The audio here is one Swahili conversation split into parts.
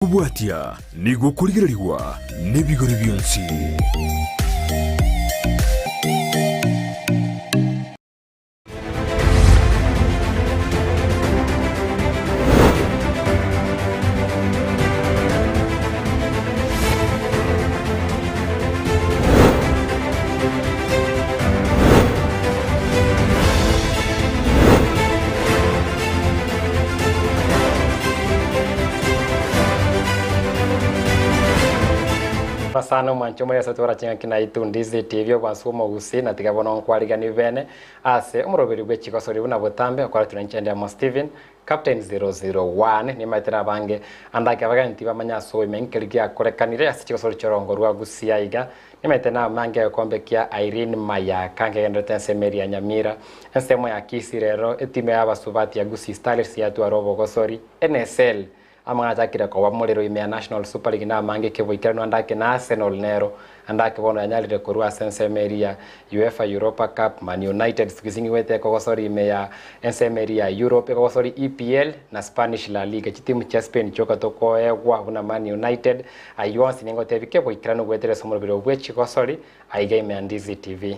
Ubwatia niguo kurigiririwa n'ibigori byonsi. Sana mwancho mwe satora chinga kina itu Ndizi TV kwa sumo Gusii na tiga bono kwariga ni bene ase umuroberi gwe Chigosori Na Butambe kwa tunancende ya Steven Captain 001 ni matera bange andake abaganti bamanya so imenkirigi akorekanire ase Chigosori chorongo rwa Gusii aiga ni metena mange kombe kia Irene Maya kange gendete semeri ya Nyamira ensemo ya Kisii rero etime y'abasubati ya Gusii Stars ya tuarobo Gosori NSL amanga kira kwa mulero ime National Super League na mange kevoikirano andake na Arsenal nero andake bono anyalire kurua sensemeria UEFA Europa Cup Man United sikizingi wete kwa Gosori ime ya ensemeria Europe kwa Gosori EPL na Spanish La Liga chitimu cha Spain choka toko egwa una Man United ayonsi ningo tebike voikirano gwetere somorobero gwe Chigosori aiga ime Ndizi TV.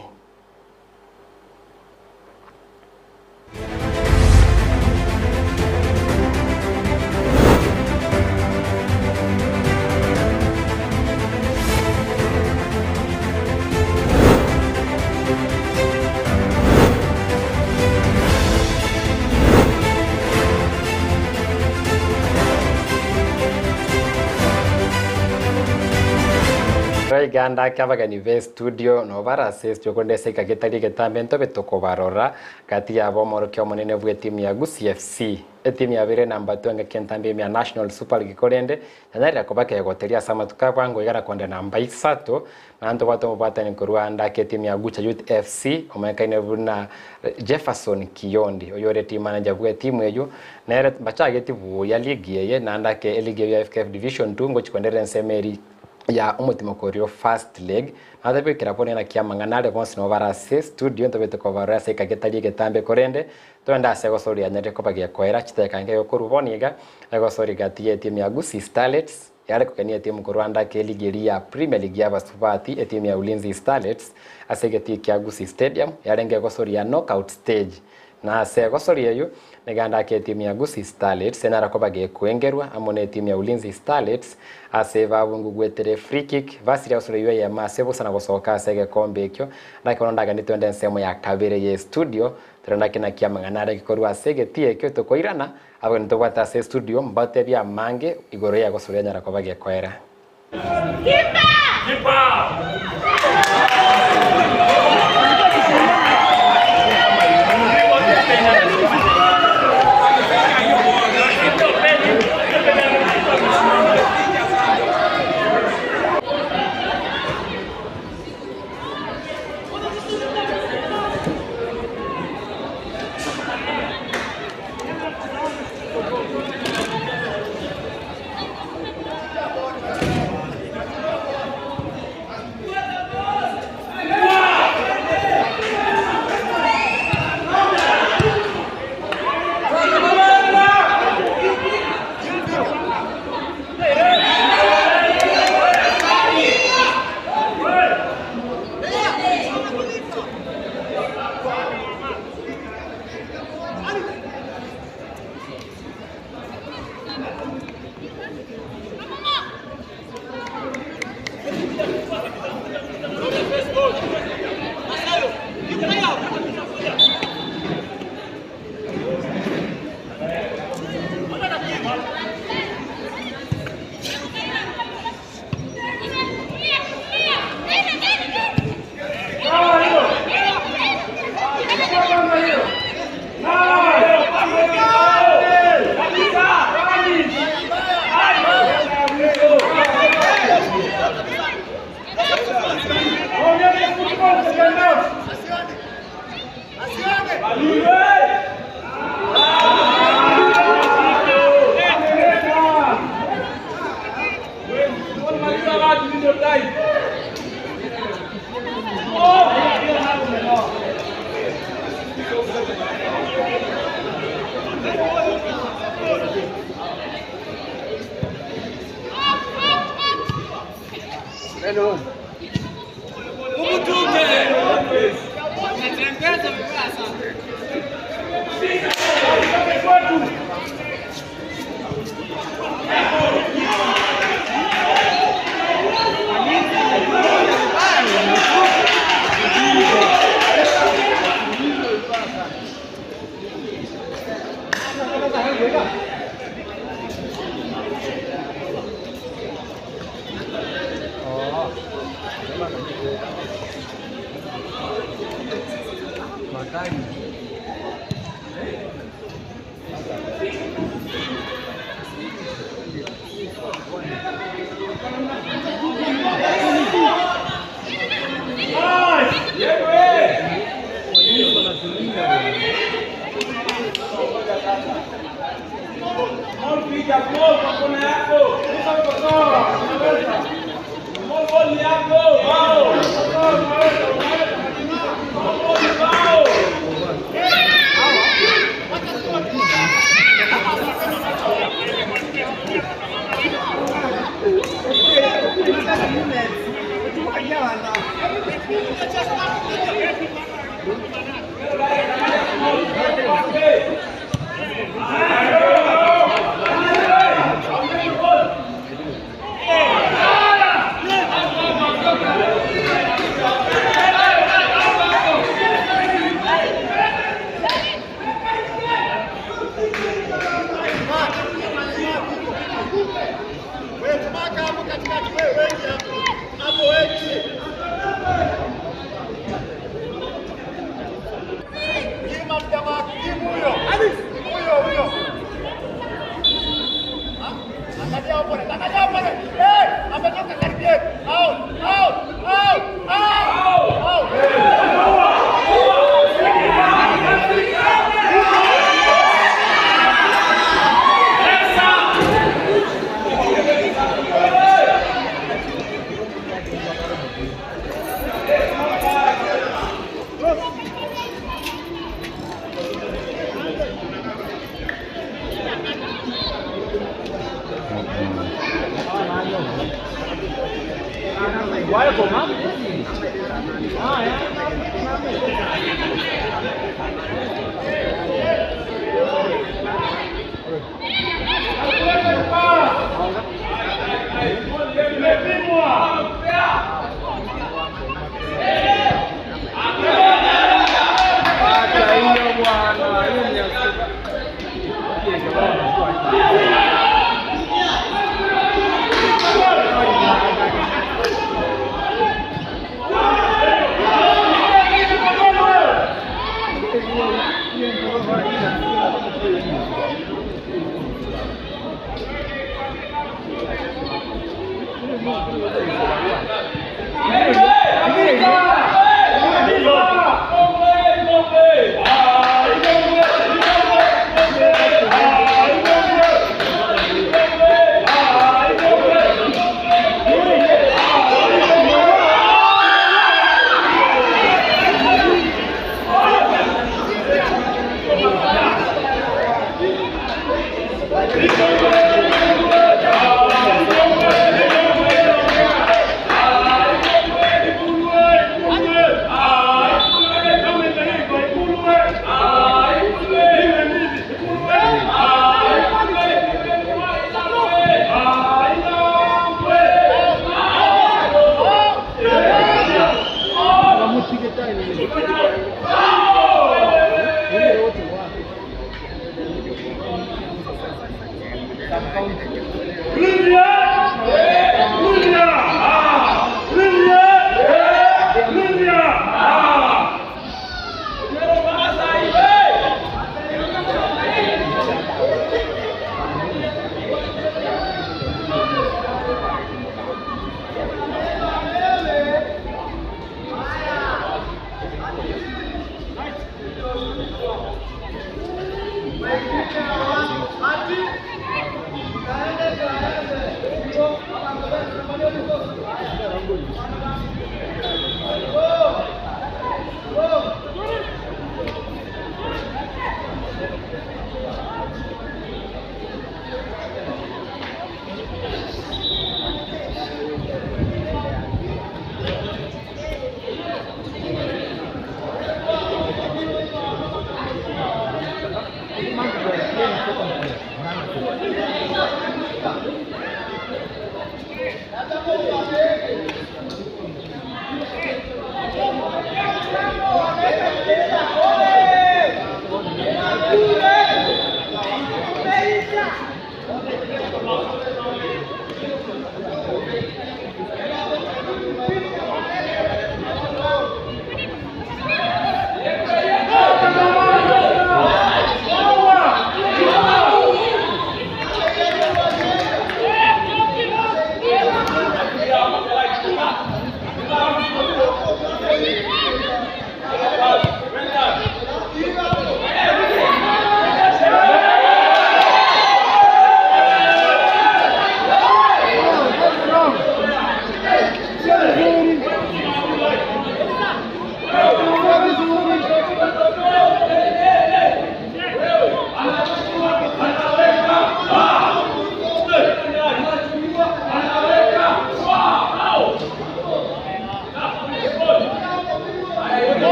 Ganda kabaga ni ve studio no bara studio konde seka getari getamento betoko barora kati ya bomoro kyo monene bwe timu ya Gusii FC timu ya bere namba 2 kentambe ya National Super League korende nyari akobaka yagoteria sama tukabwango igara konde namba 3 na ndo bato mubata ni Rwanda ke timu ya Gucha Youth FC omekaine buna Jefferson Kiyondi oyore team manager bwe timu eyo nere bachage tibu ya league ye na ndake league ya FKF Division 2 ngo chikondere nsemeri ya umutima korio first leg na tabe kirapone na kia manganale bonsi no bara studio ntobe to cover se kagetali getambe korende to enda se Gosori ya nyate kopagia koera chitekange yo kuruboniga Gosori gatie timu ya Gusii Starlets yale kukania timu ko Rwanda ke ligi ya Premier League ya basubati timu ya Ulinzi Starlets asegeti kia Gusii Stadium yale nge Gosori ya knockout stage na se Gosori yeyo neganda ke timu ya Gusii Starlets senara kobage kuengerwa amone timu ya Ulinzi Starlets aseva bungu gwetere free kick vasiri ausore ya masebo sana gosoka sege kombe ekyo ndakondaga ni twende nsemo ya kabere ye studio turenda kina kia manganare gikorwa sege tie ekyo tokoirana abo ntobata se studio mbate bya mange igoro ya Gosori nyara kobage koera kipa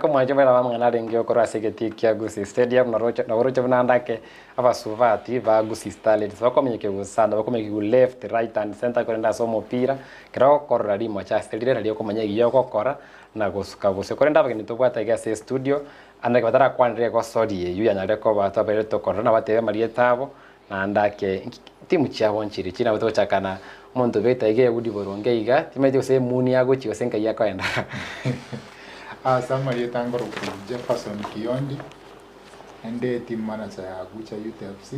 Mwajumela wa mngana ngio kora segeti kia Gusii Stadium na rocha vnandake ava suvati va Gusii Starlets vako mnyeke gusanda vako mnyeke left right and center kwenda somo pira kira korra limo cha stadile na lioko manyegi yoko kora na gusuka guse kwenda bakini tobwata gase studio andake batara kwandire ko sodi yu yanyale ko bata bere to korra na batebe marie tabo na andake timu chiabo nchiri china bato chakana muntu beta ige udi boronge iga timete use muni yago chi osenka yako enda Sama yetangoro ku Jefferson Kiondi ende team manager ya Gucha UTFC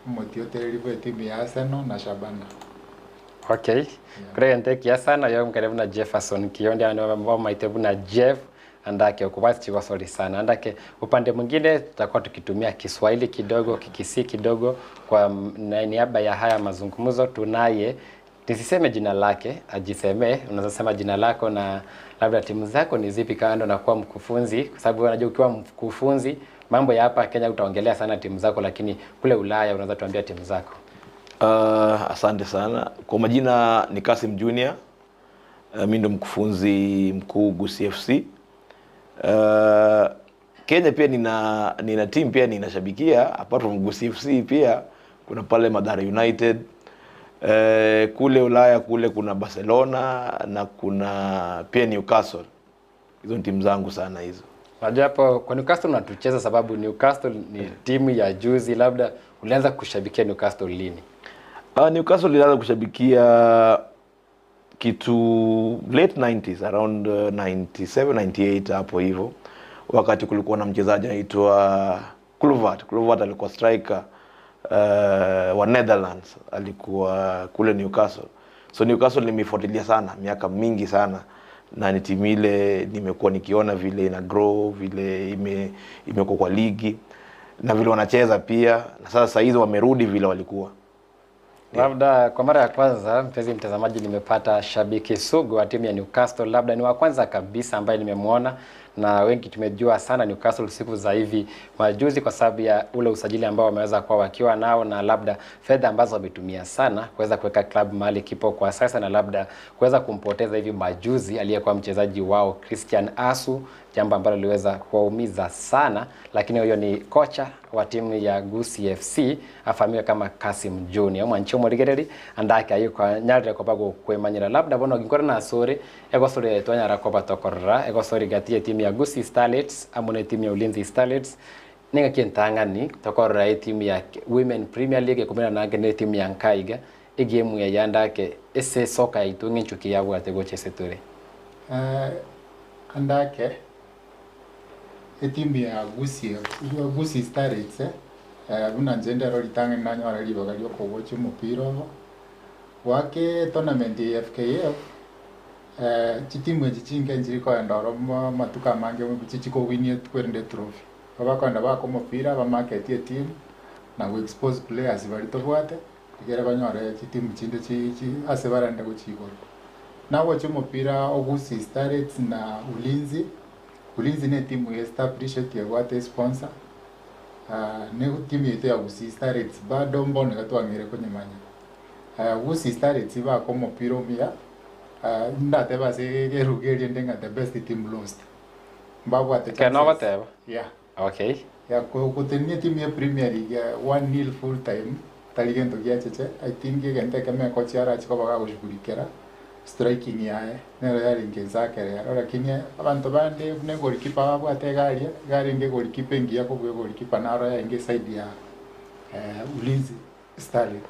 motiotereri kwa timu ya Arsenal na Shabana. Okay. Kure ente kiasana yo mkaribu na Jefferson Kiondi anaomba maitebu na Jeff andake ukubati Chigosori sana andake upande mwingine tutakuwa tukitumia Kiswahili kidogo Kikisii kidogo kwa niaba ya haya mazungumzo tunaye nisiseme jina lake ajiseme unaweza sema jina lako na labda timu zako ni zipi kando na kuwa mkufunzi kwa sababu unajua ukiwa mkufunzi mambo ya hapa Kenya utaongelea sana timu zako lakini kule Ulaya unaweza tuambia timu zako. Asante sana. Kwa majina ni Kasim Junior. Mimi ndo mkufunzi mkuu Gusii FC. Kenya pia nina team pia ninashabikia apart from Gusii FC pia kuna pale Madara United. Kule Ulaya kule kuna Barcelona na kuna pia Newcastle. Hizo timu zangu sana hizo. Unajua hapo kwa Newcastle unatucheza sababu Newcastle ni timu ya juzi labda ulianza kushabikia Newcastle lini? Newcastle nilianza kushabikia kitu late 90s around 97 98 hapo hivyo. Wakati kulikuwa na mchezaji anaitwa Kluivert alikuwa striker wa Netherlands alikuwa kule Newcastle. So Newcastle nimefuatilia sana miaka mingi sana na ni timu ile nimekuwa nikiona vile ina grow vile imekuwa kwa ligi na vile wanacheza pia na sasa hizo wamerudi vile walikuwa. Labda kwa mara ya kwanza mpenzi mtazamaji nimepata shabiki sugu wa timu ya Newcastle labda ni wa kwanza kabisa ambaye nimemuona na wengi tumejua sana Newcastle siku za hivi majuzi kwa sababu ya ule usajili ambao wameweza kuwa wakiwa nao na labda fedha ambazo wametumia sana kuweza kuweka club mahali kipo kwa sasa na labda kuweza kumpoteza hivi majuzi aliyekuwa mchezaji wao Christian Asu jambo ambalo liweza kuwaumiza sana lakini huyo ni kocha wa timu ya Gusii FC afahamika kama Kasim Junior mwancho morigereri andake ayuko nyarire ko bago kwemanyira labda bono ginkora na sore egosore twanyara ko batokorra egosore gatie timu ya Gusii Starlets amone timu ya Ulinzi Starlets ninga kentangani tokorra timu ya Women Premier League kumena nange ne timu ya Nkaiga egemu ya yandake ese soka itungi nchuki yabu ategoche setore andake timu ya Gusii Starlets buna njenda roli tange nanyora libaga lyoko woche mupira wake tournament ya FKF chitimu echinge njiri ko endoro matuka mange chichiko winie kwende trophy babakonda bako omopira bamarketie team na expose players bari tobwate igere banyore team chinde ase barande gochigoro nawo chomopira Gusii Starlets na Ulinzi ne timu established yagwate sponsor ne timu yetu ya Gusii Starlets bado mbone gatwangire konyemanya Gusii Starlets ba ko mopira omia ndate base gerugerie ndenga the best team lost mbabwate kana bateba yeah okay ya kutenia timu ya Premier League 1-0 full time taligento giacheche I think gente kama kocha ara chiko baga gushughulikira striking yae nero yari ngezake rero lakini abantu bande ne goalkeeper babwate gari nge goalkeeper ngia ko goalkeeper naro ya nge side ya Ulinzi Starlets.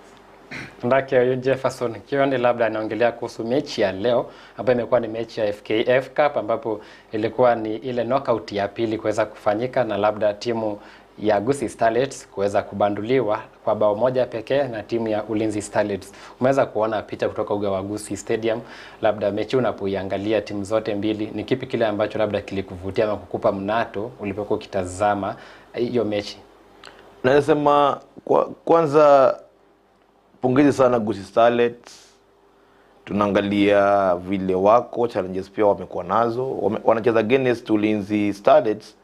Ndake huyo Jefferson Kionde labda anaongelea kuhusu mechi ya leo ambayo imekuwa ni mechi ya FKF Cup ambapo ilikuwa ni ile knockout ya pili kuweza kufanyika na labda timu ya Gusii Starlets kuweza kubanduliwa kwa bao moja pekee na timu ya Ulinzi Starlets. Umeweza kuona picha kutoka uga wa Gusii Stadium, labda mechi unapoiangalia timu zote mbili ni kipi kile ambacho labda kilikuvutia ama kukupa mnato ulipokuwa ukitazama hiyo mechi? Nasema kwanza pongezi sana Gusii Starlets. Tunaangalia vile wako challenges pia wamekuwa nazo. Wanacheza against Ulinzi Starlets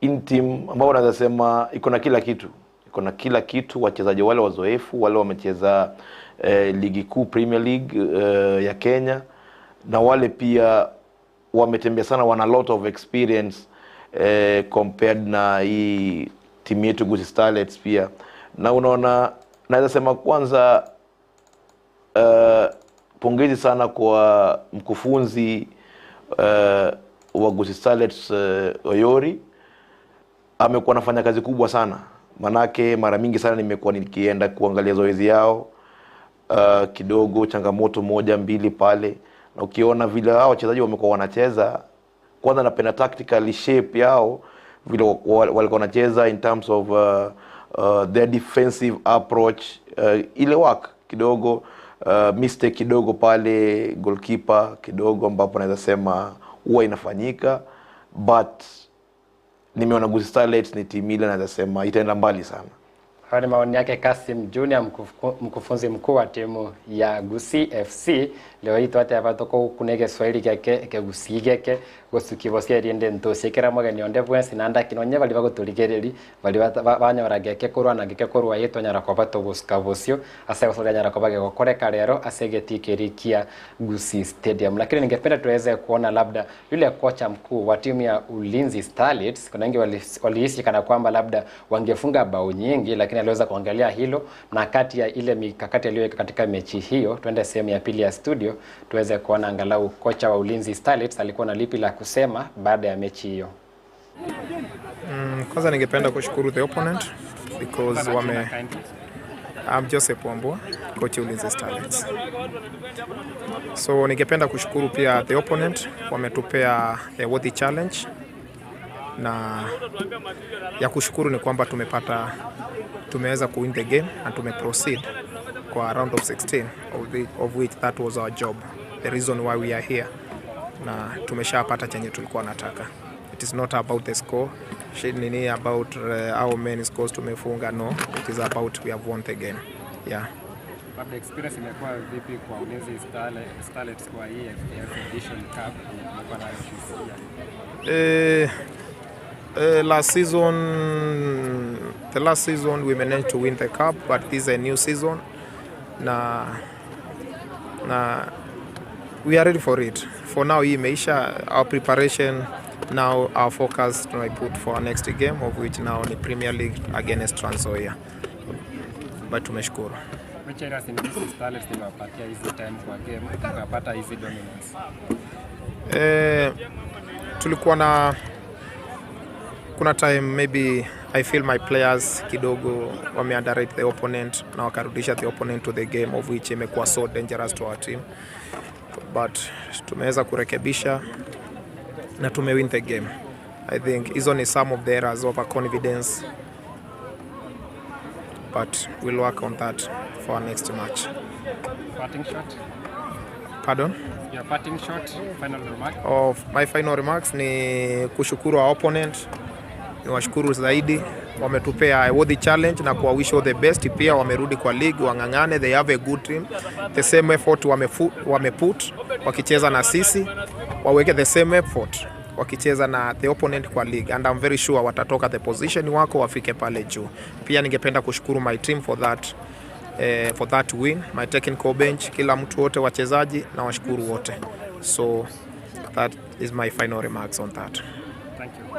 in team ambao wanaweza sema iko na kila kitu. Iko na kila kitu, wachezaji wale wazoefu, wale wamecheza ligi kuu Premier League ya Kenya na wale pia wametembea sana, wana lot of experience compared na hii timu yetu Gusii Starlets pia. Na unaona naweza sema kwanza pongezi sana kwa mkufunzi wa Gusii Starlets Oyori. Amekuwa anafanya kazi kubwa sana. Manake mara mingi sana nimekuwa nikienda kuangalia zoezi yao kidogo changamoto moja mbili pale, na ukiona vile hao wachezaji wamekuwa wanacheza, kwanza napenda tactical shape yao vile walikuwa wanacheza in terms of their defensive approach, ile work kidogo mistake kidogo pale goalkeeper kidogo ambapo naweza sema huwa inafanyika, but nimeona Gusii Starlets ni timu ile naweza sema itaenda mbali sana. Hadi maoni yake Kasim Junior, mkufunzi mkuu wa timu ya Gusii FC. Leo hii twate hapa toko kunege Swahili ke Gusii geke gosukibosia riende ntosekera mwageni onde bwensi nanda kinonye bali bagoturigereri bali banyora geke kurwa na geke kurwa yeto nyara kwa bato goskabosio asa gosoga nyara kwa bage gokoreka rero asegetikerikia Gusii Stadium. Lakini ningependa tuweze kuona labda yule kocha mkuu wa timu ya Ulinzi Starlets, kuna wengi walihisi kana kwamba labda wangefunga bao nyingi, lakini aliweza kuangalia hilo na kati ya ile mikakati aliyoweka katika mechi hiyo. Twende sehemu ya pili ya studio tuweze kuona angalau kocha wa Ulinzi Starlets alikuwa na lipi la kusema baada ya mechi hiyo. Kwanza ningependa kushukuru the opponent because I'm Joseph Wambua, coach wa Ulinzi Starlets. So ningependa kushukuru pia the opponent, wametupea a worthy challenge, na ya kushukuru ni kwamba tumeweza kuwin the game and tumeproceed kwa round of 16 of which that was our job, the reason why we are here, na tumeshapata chenye tulikuwa nataka. It is not about the score, nini about how many scores tumefunga, no, it is about we have won the game. Yeah. Labda experience imekuwa vipi kwa Ulinzi Starlets kwa hii edition cup imekuwa nayo the last season we managed to win the cup, but this is a new season na we are ready for it. For now hii imeisha, our preparation now, our focus to put for our next game of which now ni Premier League against Trans Nzoia, but tumeshukuru. Which areas in Gusii Starlets nimewapatia hizi time kwa game tukapata hizi dominance? Tulikuwa na kuna time maybe I feel my players kidogo wame-underrate the opponent na wakarudisha the opponent to the game of which imekuwa so dangerous to our team, but tumeweza kurekebisha na tumewin the game. I think hizo ni some of the errors of confidence, but we'll work on that for our next match. Parting shot? Pardon? Your parting shot, final remark? My final remarks ni kushukuru our opponent niwashukuru zaidi, wametupea a worthy challenge na kwa wish all the best. Pia wamerudi kwa league, wangangane, they have a good team, the same effort wameput wakicheza na sisi, waweke the same effort wakicheza na the opponent kwa league, and I'm very sure watatoka the position wako wafike pale juu. Pia ningependa kushukuru my team for that win, my technical bench, kila mtu wote, wachezaji na washukuru wote. So that is my final remarks on that.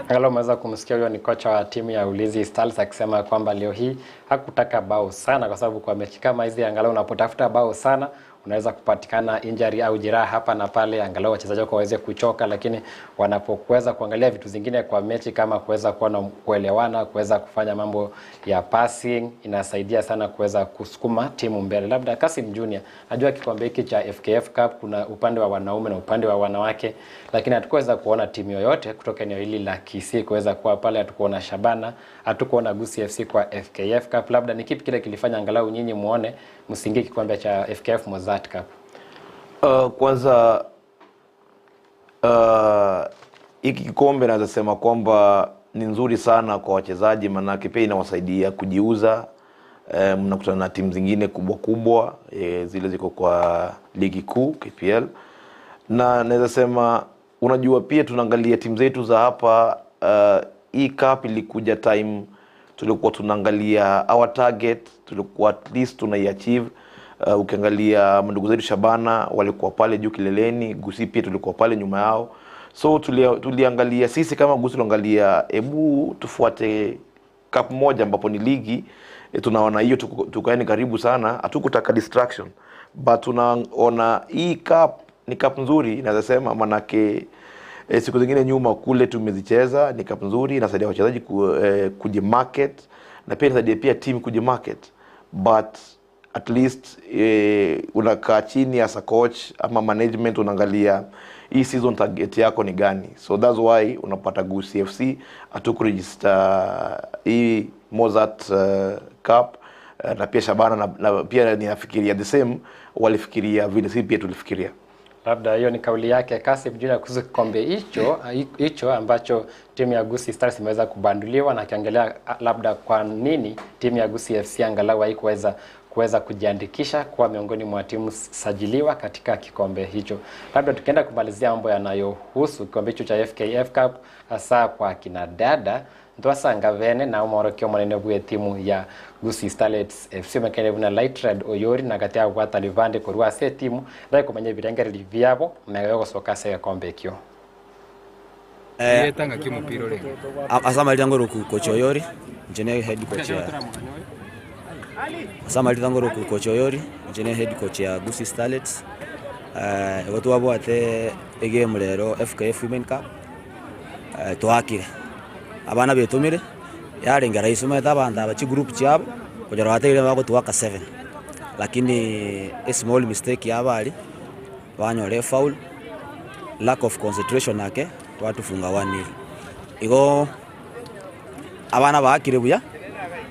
Angalau umeweza kumsikia huyo ni kocha wa timu ya Ulinzi Stars akisema kwamba leo hii hakutaka bao sana, kwa sababu kwa mechi kama hizi angalau unapotafuta bao sana unaweza kupatikana injury au jeraha hapa na pale, angalau wachezaji wako waweze kuchoka, lakini wanapokuweza kuangalia vitu zingine kwa mechi kama kuweza kuwa na kuelewana, kuweza kufanya mambo ya passing, inasaidia sana kuweza kusukuma timu mbele. Labda Kasim Junior, najua kikombe hiki cha FKF Cup kuna upande wa wanaume na upande wa wanawake, lakini hatukuweza kuona timu yoyote kutoka eneo hili la Kisii kuweza kuwa pale. Hatukuona Shabana, hatukuona Gusii FC kwa FKF Cup. Labda ni kipi kile kilifanya angalau nyinyi muone msingi kikombe cha FKF Mozart Cup? Kwanza hiki kikombe naweza sema kwamba ni nzuri sana kwa wachezaji, maana pia inawasaidia kujiuza. Mnakutana na timu zingine kubwa kubwa, zile ziko kwa ligi kuu KPL, na naweza sema unajua pia tunaangalia timu zetu za hapa. Hii cup ilikuja time tulikuwa tunaangalia our target, tulikuwa at least tunaiachieve. Ukiangalia ndugu zetu Shabana walikuwa pale juu kileleni, Gusii pia tulikuwa pale nyuma yao. So tuliangalia sisi kama Gusii, tuangalia hebu tufuate cup moja ambapo ni ligi. Tunaona hiyo tukaeni karibu sana, hatukutaka distraction, but tunaona hii cup ni cup nzuri. Naweza sema manake siku zingine nyuma kule tumezicheza, ni cup nzuri, inasaidia wachezaji kujimarket, na pia inasaidia pia team kujimarket. But at least unakaa chini as a coach ama management, unaangalia hii season target yako ni gani. So that's why unapata Gusii FC hatukuregister hii Mozart Cup, na pia Shabana na pia ninafikiria the same walifikiria vile sisi pia tulifikiria. Labda hiyo ni kauli yake Kasim Junior kuhusu kikombe hicho ambacho timu ya Gusii Stars imeweza kubanduliwa, na kiangalia labda kwa nini timu ya Gusii FC angalau haikuweza kujiandikisha kwa miongoni mwa timu sajiliwa katika kikombe hicho. Labda tukienda kumalizia mambo yanayohusu kikombe hicho cha FKF Cup, hasa kwa kina dada, Ndwasa Vene na umorokio mwanene bwe timu ya Gusii Starlets FC mekene buna light red oyori na gatia gwata livande korwa se timu dai kumenya birengere livyabo meyo gosoka se kombe kyo yetanga kimupiro le asama litangoro ku coach oyori njene head coach ya asama litangoro ku coach oyori njene head coach ya Gusii Starlets. Watu wabo ate game lero FKF Women Cup twakire abana betumire yarengera isoma tabanda abachi group cyabo kujara wateire bako tuwaka 7, lakini a small mistake yabali banyore foul, lack of concentration nake twatufunga 1-0. Igo abana bakire buya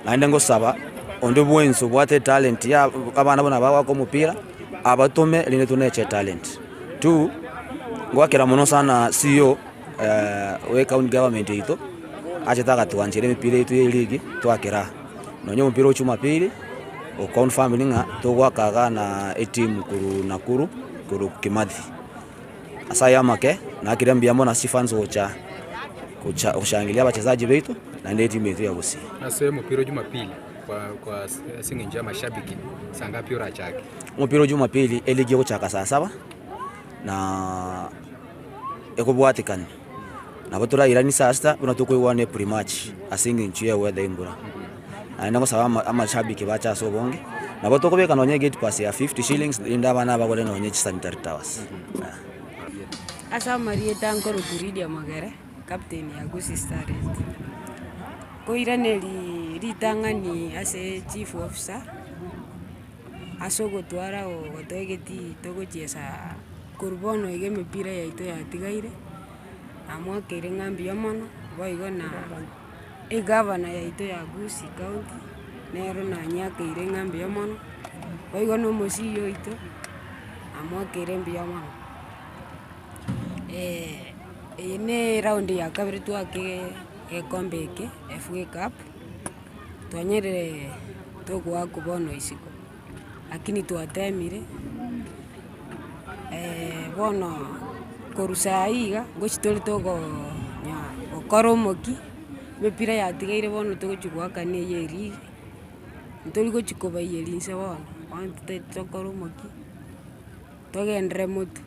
nande ngosaba onde bwenso bwate talent ya abana bona bako mupira abatume line tuneche talent 2 ngwakira muno sana CEO we county government ito achetaka tuanjire mipira itu ya ligi twakira nonyo mpira uchuma pili o confirm ninga tugwakaga na team kuru Nakuru kuru Kimathi asaya make na kirambia mona sifans ocha kushangilia wachezaji wetu na ndio timu yetu ya Gusii. Na sema mpira Jumapili kwa singinja mashabiki sangapi ora chake mpira Jumapili eligi ocha saa 7 na ekobwatikani na batura irani sasta unatukuiwane pre-match asingi nchiye weather ingura na ngo sawa amashabiki bacha so bonge na batokobeka nonye gate pass ya 50 shillings inda bana bagole nonye sanitary towers. Asa Maria Tangoro Kuridia Magere captain ya Gusii Stars ko iraneli ritangani ase chief officer asogo twara o gotogeti togochesa kurbono ige mipira ya ito ya tigaire amwa kere ngambi yomono boigo na governor ya ito ya Gusii County nero na nyake ire ngambi yomono boigo no mosiyo ito amwa kere mbi yomono ne round ya kabiri twake gekombe eke FA Cup twanyerere togwa kubono isiko lakini twatemire bono korusa iga gochitori togo okoromoki mepira yatigaire bono togochigwakania yeri ntori gochikoba yerinse bono tokoromoki togendere motu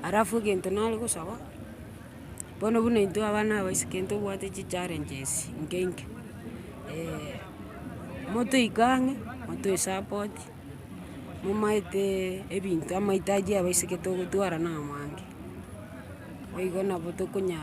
arafu gento nari gosaba bono buna into abana abaisike bwate chi challenges ngenke moto ikange moto support mumaite ebintu amahitaji abaisike togotwara namange oigo nabo tokonya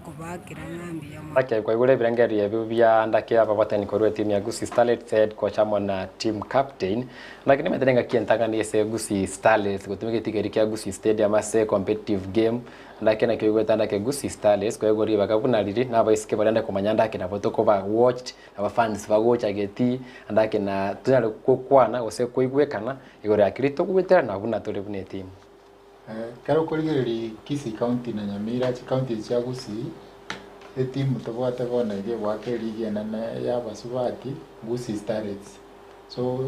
kobakira ng'ambi yamo Okay, kwa igure birengeri ebi bya ndake aba batani korwe timu ya Gusii Starlets head coach amona team captain lakini metenga kientanga ni ese Gusii Starlets gutumike tigeri kya Gusii Stadium ase competitive game ndake na kiwe tanda ke Gusii Starlets kwa igure bakabuna riri na abaisike barenda kumanyanda ke nabo tokoba watched aba fans bagocha geti ndake na tunale kokwana ose koigwekana igore akirito gwetera na buna tole bune team karo kurigeri Kisii County na Nyamira County cia Gusii timu tobwate bona ige gwake ligi na ya basubati Gusii Starlets so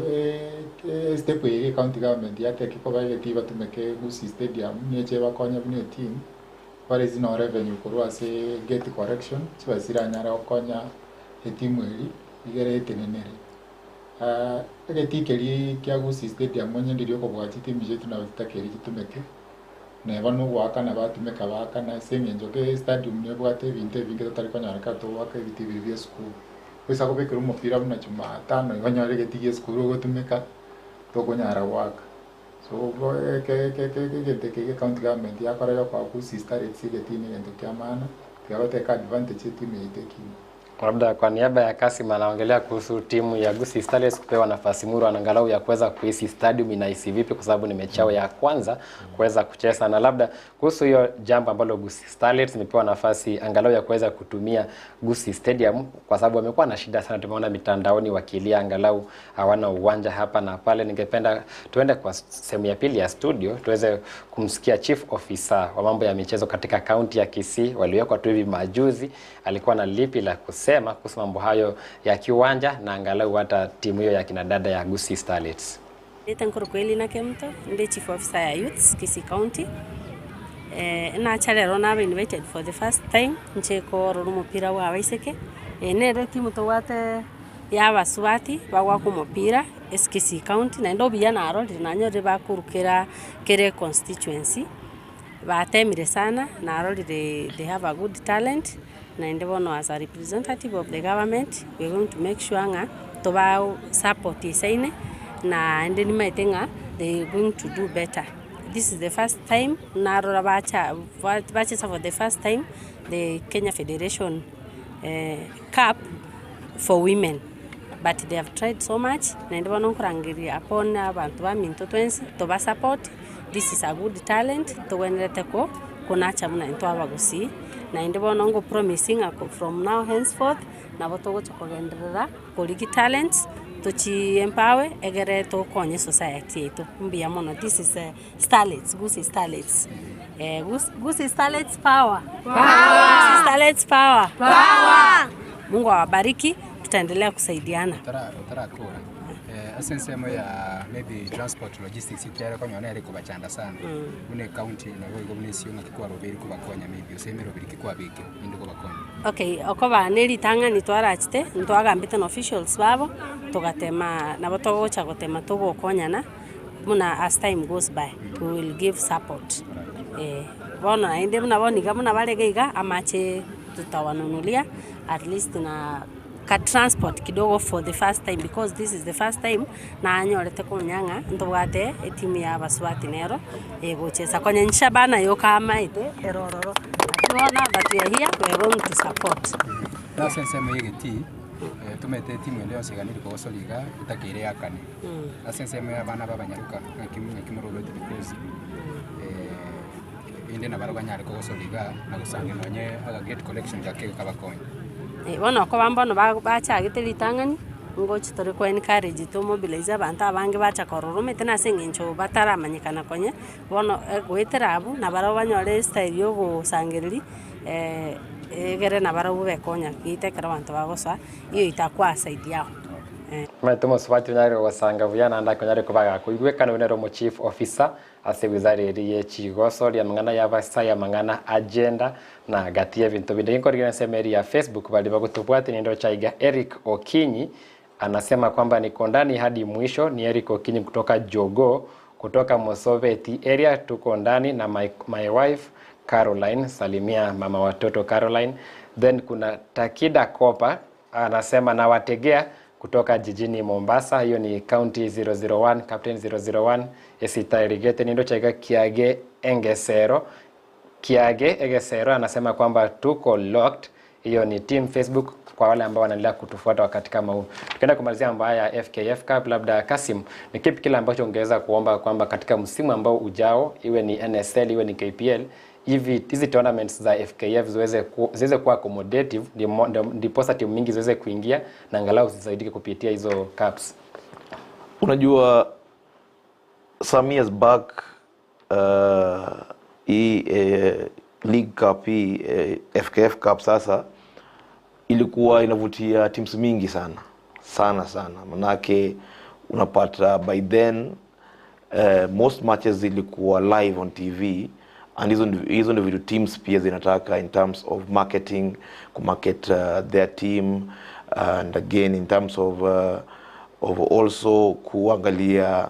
step ige county government yake kikoba ige tiba tumeke Gusii Stadium nieche bakonya bune team pare zino revenue korwa se get correction chibasira nyara okonya timu iri igere tenenere ege tikeri kya Gusii Stadium monye ndirio kobwati timu jetu na batakeri kitumeke ne bano waka na batumeka baka na semenjo ke stadium ne bwate binte binge totari konyaraka to waka ibitibi bya school kwesa kubekera umupira buna chuma tano ibanyare getige school gotumeka to konyara waka so ke county government yakora kwa Gusii Starlets ile tini ndio kiamana tuyawateka advantage timu yetu. Labda kwa niaba ya Kassim anaongelea kuhusu timu ya Gusii Starlets kupewa nafasi muru angalau ya kuweza kuhisi stadium inahisi vipi kwa sababu ni mechi yao ya kwanza kuweza kucheza, na labda kuhusu hiyo jambo ambalo Gusii Starlets imepewa nafasi angalau ya kuweza kutumia Gusii Stadium kwa sababu wamekuwa na shida sana, tumeona mitandaoni wakilia angalau hawana uwanja hapa na pale. Ningependa tuende kwa sehemu ya pili ya studio tuweze kumsikia chief officer wa mambo ya michezo katika kaunti ya Kisii waliwekwa tu hivi majuzi, alikuwa na lipi la sema kuhusu mambo hayo ya kiwanja na angalau hata timu hiyo ya kinadada ya Gusii Starlets. Kisii Na Captain, ndi chief officer ya youth Kisii County. Na chalero na invited for the first time ncheko roro mupira wa waiseke. Nere timu towate ya baswati bagwa ku mupira Kisii County na ndo biya na role na nyore bakurukira kere constituency. Batemire sana na role they have a good talent. Na ndebono as a representative of the government we are going to make sure nga toba support isaine na ndeni maitenga they are going to do better. This is the first time na rora bacha for the first time the Kenya Federation Cup for women, but they have tried so much na ndebono kurangiri upon abantu ba minto 20 toba support. This is a good talent to wenelete ko kunacha muna into abagusi na ndebono ngo promising from now henceforth na botogo chokogenderera koligi talents tochi empower egere to konye society yetu mbia mono. This is Starlets, Gusii Starlets. Gusii Starlets power. Gusii Starlets power. Mungu awabariki, tutaendelea kusaidiana. Asensemo ya maybe transport logistics ikiara kwa nyone ariko bachanda sana bune county na go bune sio ngakwa roberi kuba konya maybe useme roberi kikwa bike indi kuba konya. Okay, okoba neri tanga ni twarachite ntwagambite na officials babo tugatema na botogocha gotema togo konyana muna as time goes by we will give support. Bona inde muna boni gamuna balegeiga amache tutawanunulia at least na ka transport kidogo for the first time because this is the first time na anyorete kunyanga ndobwate timu ya baswati nero gochesa konyensha bana yo kama ite erororo tuona but we are here we are going to support. Na sense megeti tumete timu leo siganiri ko soliga utakire yakane na sense me bana babanyaruka nakimurolo because inde na barabanyari ko soliga na gusange nonye aga get collection yake kabakonya. Bona ko bambono bacha gitelitangani ngochi tore ko encourage to mobilize abantu abange bacha kororo metena sengencho bataramanyikana konye bono gweterabu na baro banyore style yo gusangereri gere na bara ube konya kitekera bantu bagosa iyo itakuwa side yao. Maitumo swati nyari wasanga vuyana anda konyari kubaga kuigwekana unero mo chief officer ase wizara iri Chigosori amangana yabasa yamangana agenda na gatie bintu binde nkorigana semeri ya Facebook bali bagutubwate nindo chaiga Eric Okinyi anasema kwamba niko ndani hadi mwisho. Ni Eric Okinyi kutoka Jogo kutoka Mosoveti area, tuko ndani na my wife Caroline, salimia mama watoto Caroline. Then kuna Takida Kopa anasema na wategea kutoka jijini Mombasa, hiyo ni county 001 captain 001 Esita Irigate nindo chaiga Kiage Egesero anasema kwamba tuko locked. Hiyo ni team Facebook kwa wale ambao wanaendelea kutufuata katika huu. Tukienda kumalizia mambo haya FKF Cup, labda Kasim, ni kipi kile ambacho ungeweza kuomba kwamba katika msimu ambao ujao, iwe ni NSL iwe ni KPL, hizi tournaments za FKF ziweze kuwa accommodative, ndipo timu mingi ziweze kuingia na angalau zisaidike kupitia hizo cups? Unajua some years back League Cup FKF Cup sasa ilikuwa inavutia teams mingi sana. Manake unapata by then most matches zilikuwa live on TV, and hizo ndio video teams pia zinataka in terms of marketing, kumarket their team, and again in terms of also kuangalia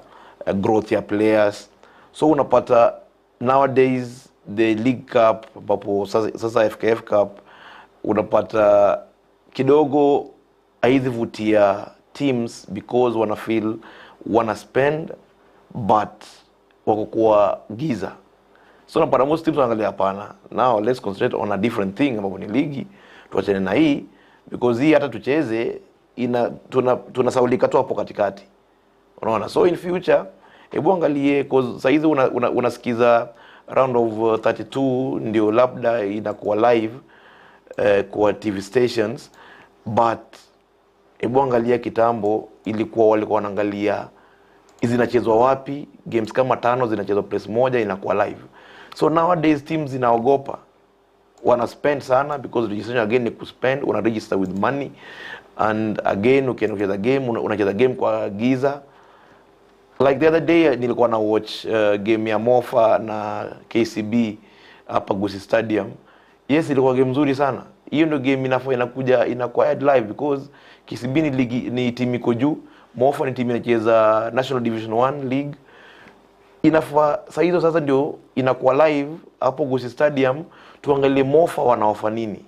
growth ya players. So unapata nowadays the League Cup ambapo sasa FKF Cup unapata kidogo haizivutia teams because wana spend but wako kwa giza. So unapata most teams wanaangalia hapana, now let's concentrate on a different thing ambapo ni ligi, tuachane na hii because hii hata tucheze tunasaulika tu hapo katikati, unaona. So in future hebu angalie, cause saizi unasikiza round of 32 ndio labda inakuwa live kwa TV stations, but hebu angalia kitambo ilikuwa walikuwa wanaangalia zinachezwa wapi, games kama 5 zinachezwa place moja inakuwa live. So nowadays teams zinaogopa, wana spend sana because registration again ni kuspend, una register with money, and again ukicheza game unacheza game kwa giza. Like the other day nilikuwa na watch game ya Mofa na KCB hapa Gusii Stadium. Yes, ilikuwa game nzuri sana. Hiyo ndio game inakuwa live because KCB ni timu iko juu, Mofa ni timu inacheza National Division 1 League. Inafaa sasa ndio inakuwa live hapo Gusii Stadium, tuangalie Mofa wanaofa nini.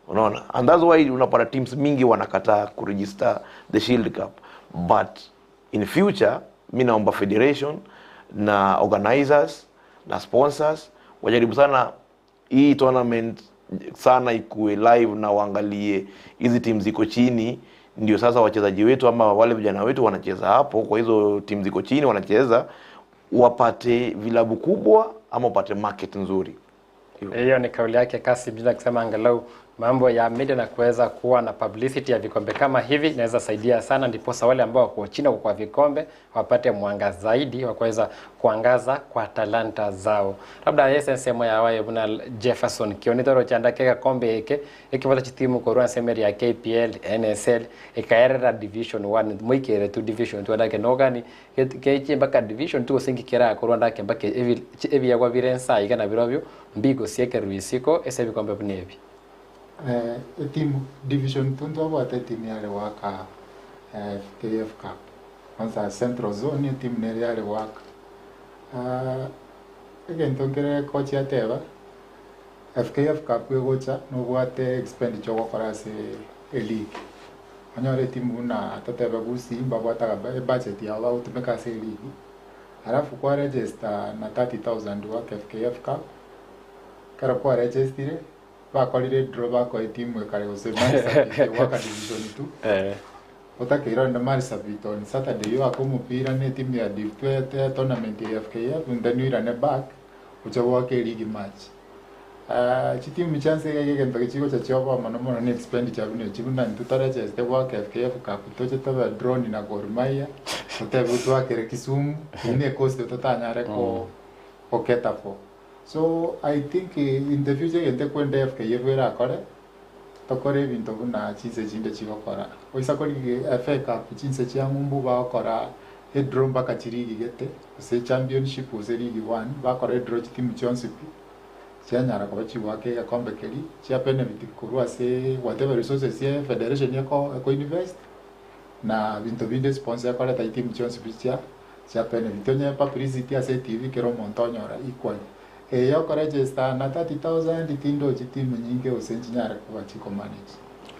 Unaona? And that's why unapata teams mingi wanakataa kuregister the Shield Cup. But in future mimi naomba federation na organizers na sponsors wajaribu sana hii tournament sana ikuwe live, na waangalie hizi teams ziko chini, ndio sasa wachezaji wetu ama wale vijana wetu wanacheza hapo kwa hizo teams ziko chini wanacheza, wapate vilabu kubwa ama wapate market nzuri. Hiyo ni kauli yake Kasim bila kusema angalau mambo ya media na kuweza kuwa na publicity ya vikombe kama hivi inaweza saidia sana, ndipo wale ambao wako chini kwa vikombe wapate mwanga zaidi wa kuweza kuangaza kwa talanta zao. Labda yesensemo ya wae buna Jefferson kionitoro chandake kombe eke ekivata chitimu korua semeri ya KPL NSL ekaerera division 1 muikere tu division 2 ndake nogani keche mpaka division 2 singi kera korua ndake mpaka evi ya kwa virensa igana birobyo mbigo sieke ruisiko ese vikombe bunevi. Team division 2 ndo wate team yale waka FKF Cup. Kwanza Central Zone team nere yale waka. Again tokere coach yateba FKF Cup wegocha no wate expenditure kwa farase league. Anyore team una tateba Gusii mbabata budget ya wao tumeka se league. Halafu kwa register na 30,000 waka FKF Cup. Kara kwa register bakorire draw bako timu ekare osemani sabite waka division 2 otakira na mari sabite on Saturday yo akomupira ne timu ya div 2 tournament ya FKF ndani ne back uchawa ke league match chitimu chance yake mpaka chiko cha choba manomo na expenditure bune chibunda ntutaraje este waka FKF Cup toche taba drone na Gor Mahia otabutu wake Kisumu ne cost totanyare ko oketafo So I think in the future yente kwende FKF wera akore tokore bintu buna chinse chinde chigokora oisa kori FA Cup chinse chia ngumbu bakora draw mpaka chirigi gete se championship ose league 1 bakora draw timu championship chianyara kwa chiwake ya kombe keli chia benefit kurua se whatever resources ya federation yako invest na bintu binde sponsor yako leta timu championship chia benefit onye publicity ase TV kero montonyora equal yoko register na 30,000 tindo timu nyingi osenjinyara kwa chiko manage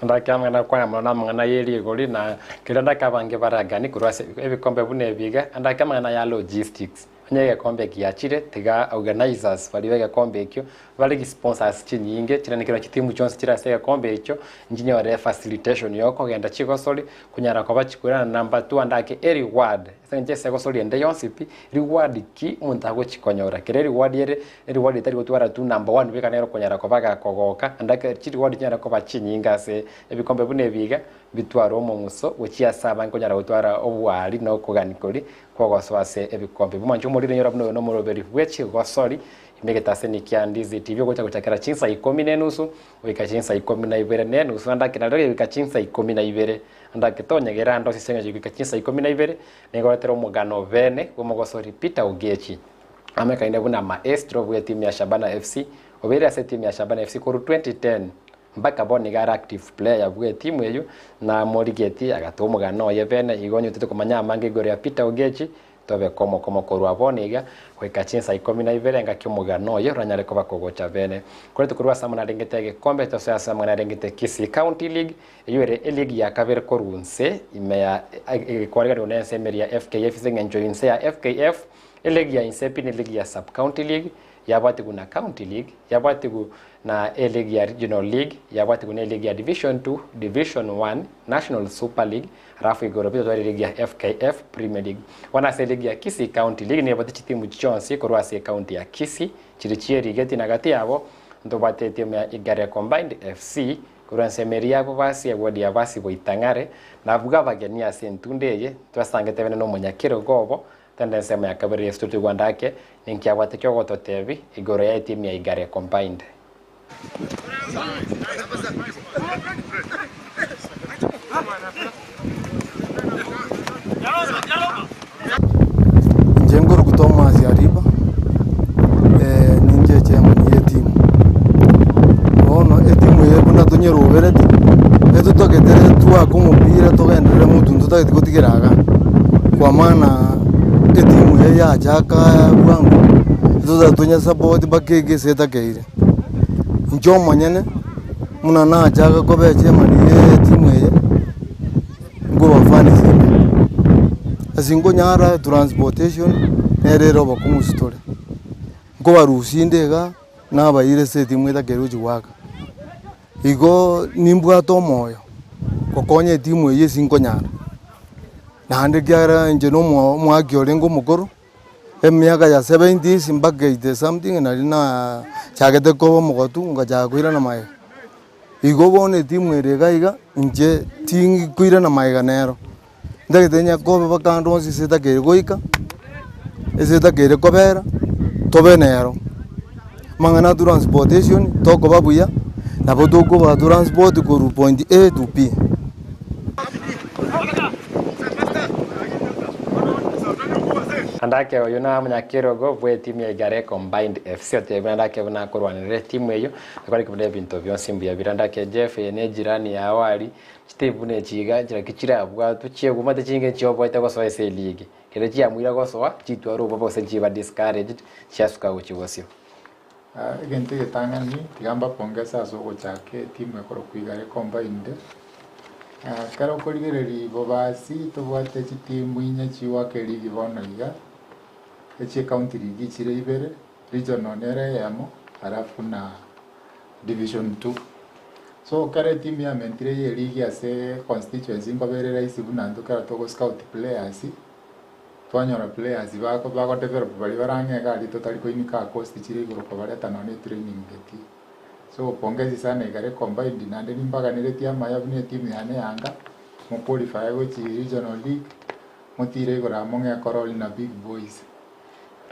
ndakamana kwa mwana mwana yeli goli na kiranda kabange baragani kurwase ebikombe bune biga ndakamana ya logistics nyege kombe kiachire tiga organizers baliwega kombe ekyo bali sponsors chinyinge kiranikira kitimu chonse kirasega kombe ekyo njinyo re facilitation yoko genda Chigosori kunyara kwa bachikurana number 2 andake reward senje Chigosori ende yonsipi reward ki muntago chikonyora kire reward yere reward itari gutwara tu number 1 bika nero kunyara kwa baga kogoka andake reward nyara kwa bachinyinga se ebikombe bune biga bitwara omuso uchiya saba nkonyara gutwara obwali no kuganikori kwagoswase ebikombe bumanjo muri nyora buno no muroberi Chigosori imegeta ni kia Ndizi TV gocha guchakira chinsa 10 wika chinsa 12 nenusu andakira rege wika chinsa 12 andakitonyegera ndo sisenga wika chinsa 12 negoretero mugano bene Gusii Peter Ugechi ameka ine buna maestro bwe timu ya Shabana FC obere ase timu ya Shabana FC kuru 2010 mpaka boni gara active player bwe timu eyo na morigeti agatomugano yebene igonyo tete kumanya amange gore ya Peter Ugechi tobe komo korwa boniga kweka chinsa 12 ngakimugano yo ranyare ko bakogocha bene kuri tukurwa samana rengete kombe to sa samana rengete Kisii County League yure league ya kabere korunse imeya kwariga donense meria FKF zengenjoinse ya FKF league ya insepi ni league ya sub county league yabati kuna county league yabati na league ya regional league yabati kuna league ya division 2 division 1 national super league rafu igorobi to league ya FKF premier league wana se league ya Kisii County League ni yabati chitimu chonsi korwa se county ya Kisii chirichieri geti nagati yabo ndo bate timu ya Igare Combined FC korwa se meria bo basi ya wodi ya basi boitangare na vuga bagenia sentundeye twasangete bene no munyakiro gobo tende sema ya kabiri ya studio gwandake ninkia watekyo goto TV igoro ya timu ya Igare Combined Njengoro kutoma ziariba ninje chemo ni timu ono timu yebu na tonyero bereti eto toketere tuwa kumupira togendere mutu ntotageti kutigiraga kwa maana timu ya jaka wangu eto tonya support bakege setakeire njomo nyene muna na jaka ko beche mali timu ye ngo bafani sime asingo nyara transportation nerero bakumustore ngo barusindega nabayire se timu etakeruji waka igo nimbwa to moyo kokonye timu ye singo nyara nande gyara nje no mwagyo ngo mukoro emyaka ya 70s mpaka 80 something na chagete ko mugotu ngaja kwira na maye igo bone timu erega nje tingi kwira na maye nero ndagitenya ko bakando siseta ke goika eseta ke rekobera tobe nero mangana transportation toko babuya na bodoko ba transport ko point A to B andake oyuna munyakiro go bwe timu ya Igare Combined FC otebana ndake buna korwanire timu eyo akari kubule bintu byonsimbu ya birandake Jeff ene jirani ya awali Steve ne chiga kira kichira bwa tuchie gumate chinge chyobo ita goso ese league kile chia mwira goso chitwa ro babo se chiba discouraged chasuka uchigosio gente getangani tigamba pongesa so chake timu ekoro kuigare Combined karo korigereri bobasi tobwate timu inya chiwake league bonaiga eche county league chire ibere regional nere yamo halafu na division 2 so kare timu ya mentire ye league ase constituency ngobere raisi bunandu kara togo scout players twanyora players bako develop bali barange gali totally koinika cost chire igoro ko bali tanone training geti so pongezi sana Igare Combined nande nimbaga niretia maya bune timu yane yanga mo qualify go chi regional league motire igora monge koroli na big boys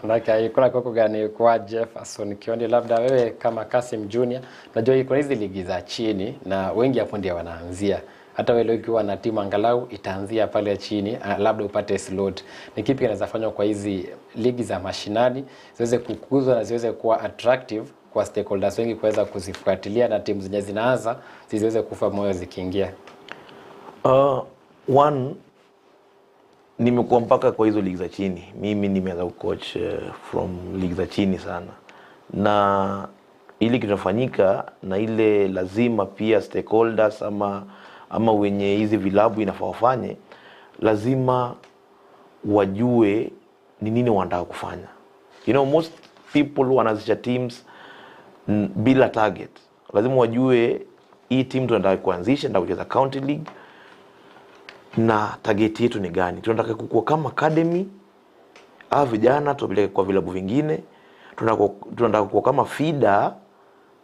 Ndaka ikula koko gani kwa Jefferson Kiondi, labda wewe kama Kasim Junior, najua iko hizi ligi za chini na wengi hapo ndio wanaanzia. Hata wewe ukiwa na timu angalau itaanzia pale chini, labda upate slot. Ni kipi kinaweza fanywa kwa hizi ligi za mashinani ziweze kukuzwa na ziweze kuwa attractive kwa stakeholders wengi kuweza kuzifuatilia na timu zenye zinaanza ziweze kufa moyo zikiingia? One, nimekuwa mpaka kwa hizo ligi za chini. Mimi nimeanza coach from ligi za chini sana. Na ili kinafanyika na ile lazima pia stakeholders ama wenye hizi vilabu inafaa wafanye, lazima wajue ni nini wanataka kufanya. You know, most people wanaanzisha teams bila target. Lazima wajue hii team tunataka kuanzisha, ndio kucheza county league, na target yetu ni gani. Tunataka kukua kama academy au vijana tupeleke kwa vilabu vingine. Tunataka kukua kama feeder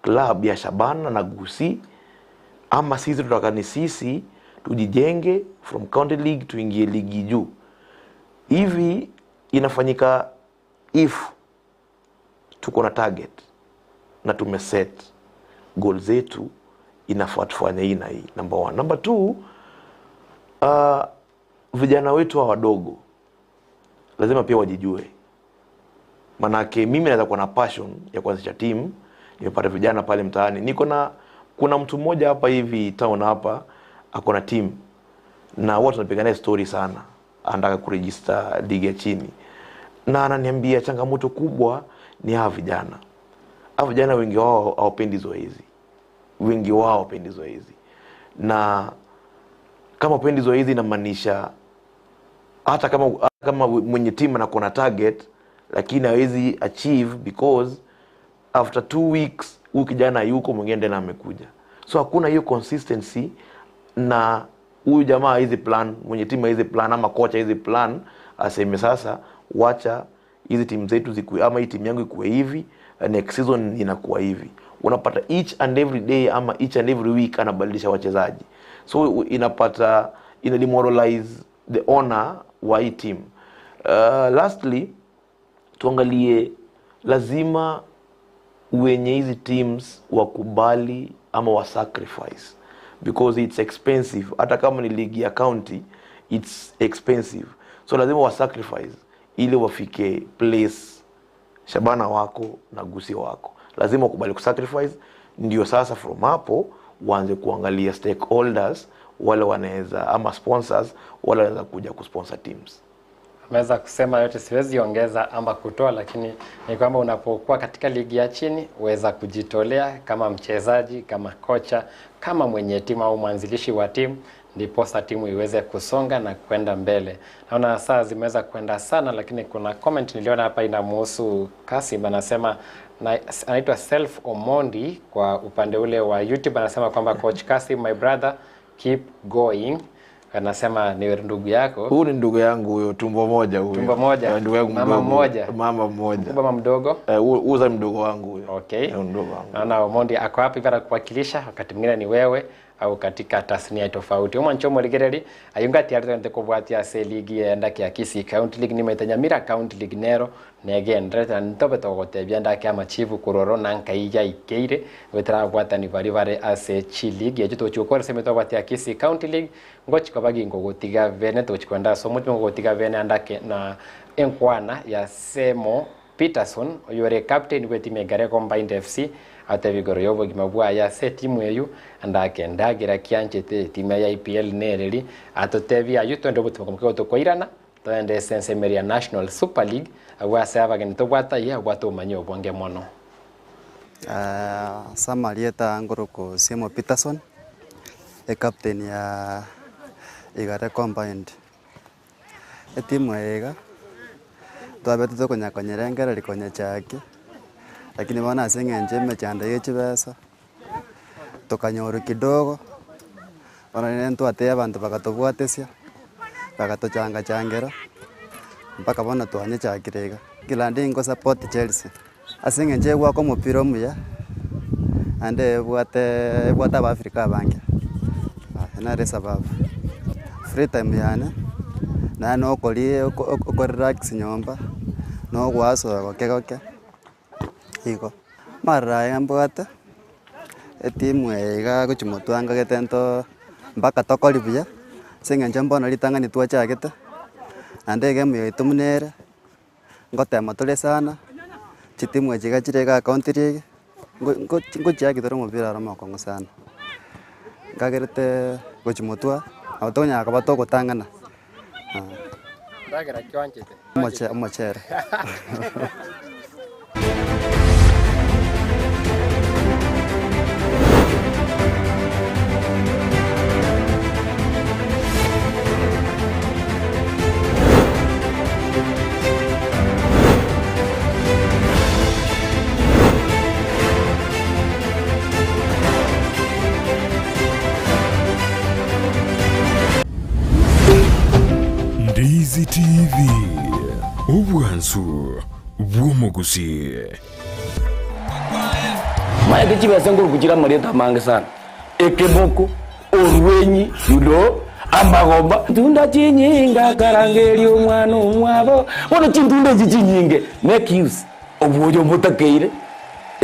club ya Shabana na Gusii, ama sisi tunataka ni sisi tujijenge from county league tuingie ligi juu. Hivi inafanyika if tuko na target na tumeset goal zetu, inafaa tufanye hii na hii. Number 1. Number 2, vijana wetu wa wadogo lazima pia wajijue. Manake mimi naweza kuwa na passion ya kuanzisha team, nimepata vijana pale mtaani. Kuna mtu mmoja hapa hivi town hapa ako na team na watu wanapigana story sana, anataka kuregister ligi ya chini. Na ananiambia changamoto kubwa ni hawa vijana. Hawa vijana wengi wao hawapendi zoezi. Wengi wao hawapendi zoezi. Na kama hawapendi zoezi inamaanisha hata kama mwenye team anakuwa na target lakini hawezi achieve because after 2 weeks huyu kijana yuko mwingine tena amekuja. So hakuna hiyo consistency, na huyu jamaa hizi plan, mwenye timu hizi plan ama kocha hizi plan aseme sasa wacha hizi timu zetu zikuwe, ama hii timu yangu ikuwe hivi, next season inakuwa hivi. Unapata each and every day ama each and every week anabadilisha wachezaji. So ina demoralize the owner wa hii team. Lastly, tuangalie lazima wenye hizi teams wakubali ama wa sacrifice, because it's expensive. Hata kama ni ligi ya county, it's expensive. So lazima wa sacrifice ili wafike place Shabana wako na Gusii wako. Lazima wakubali kusacrifice, ndio sasa from hapo waanze kuangalia stakeholders wale wanaweza ama sponsors wale wanaweza kuja kusponsor teams. Ameweza kusema yote, siwezi ongeza ama kutoa, lakini ni kwamba unapokuwa katika ligi ya chini uweza kujitolea kama mchezaji, kama kocha, kama mwenye timu au mwanzilishi wa timu, ndipo timu iweze kusonga na kwenda mbele. Naona saa zimeweza kwenda sana, lakini kuna comment niliona hapa inamhusu Kasim, anasema anaitwa Self Omondi kwa upande ule wa YouTube, anasema kwamba Coach Kasim, my brother, keep going. Anasema ni ndugu yako. Huyu ni ndugu yangu huyo, tumbo moja huyo. Tumbo moja. Ndugu yangu mama mmoja. Mama mmoja. Mama mdogo. Huyu mdogo wangu huyo. Okay. Ndugu wangu. Naona Omondi ako hapa para kuwakilisha, wakati mwingine ni wewe au katika tasnia tofauti. Uma nchomo ligereri ayunga tiarite kubwatia se ligi enda kia Kisii County League ni Nyamira County League nero nege ndreta ntobe togote byanda kia machivu kuroro nanka iya ikeire wetra bwata ni bari ase chi league yejuto chukora semeto bwatia Kisii County League ngochi kabagi ngogotiga vene tochikwenda so mutu ngogotiga vene andake na enkwana ya Semo Peterson oyore captain wetime gare combined FC ate vigoro yobo gimabwa ya se timu yeyu andake ndagira kianchete timu ya IPL nereri atotevi ayu twende butukomke otokoirana twende Sense Meria National Super League awase abageni tobwata ya bwato manyo bonge mono. Samarieta ngoroko Semo Peterson captain ya igare combined timu ega twabete tokonya konyerengera likonya chake, lakini wana asengenje mechanda yechi besa tokanyoru kidogo wana nento ate abantu bakatobwatesia bakatochanga changera mpaka bona twanye chakirega kila ndingo support Chelsea asengenje gwako mupira muya ande bwata ba Afrika bange na resa sababu free time yana na no okori relax nyomba no kwaso koke iko mara yambwata etimu ega kuchimotwanga getento mpaka tokolipia singa njambo na litangani tuacha gete ande game yetumunere ngotema tole sana chitimu ejiga chirega county league ngoja githoro mubira rama kongo sana ngagerete kuchimotwa autonya akabato gutangana ndagera kwanjete machere Ndizi TV ubwansu bw'umugusi maye kibasengo kugira muri tamange sana ekeboko orwenyi yudo amagomba tunda chinyinga karangeri umwana umwabo wono chintunda chinyinge make use obwojo mutakeire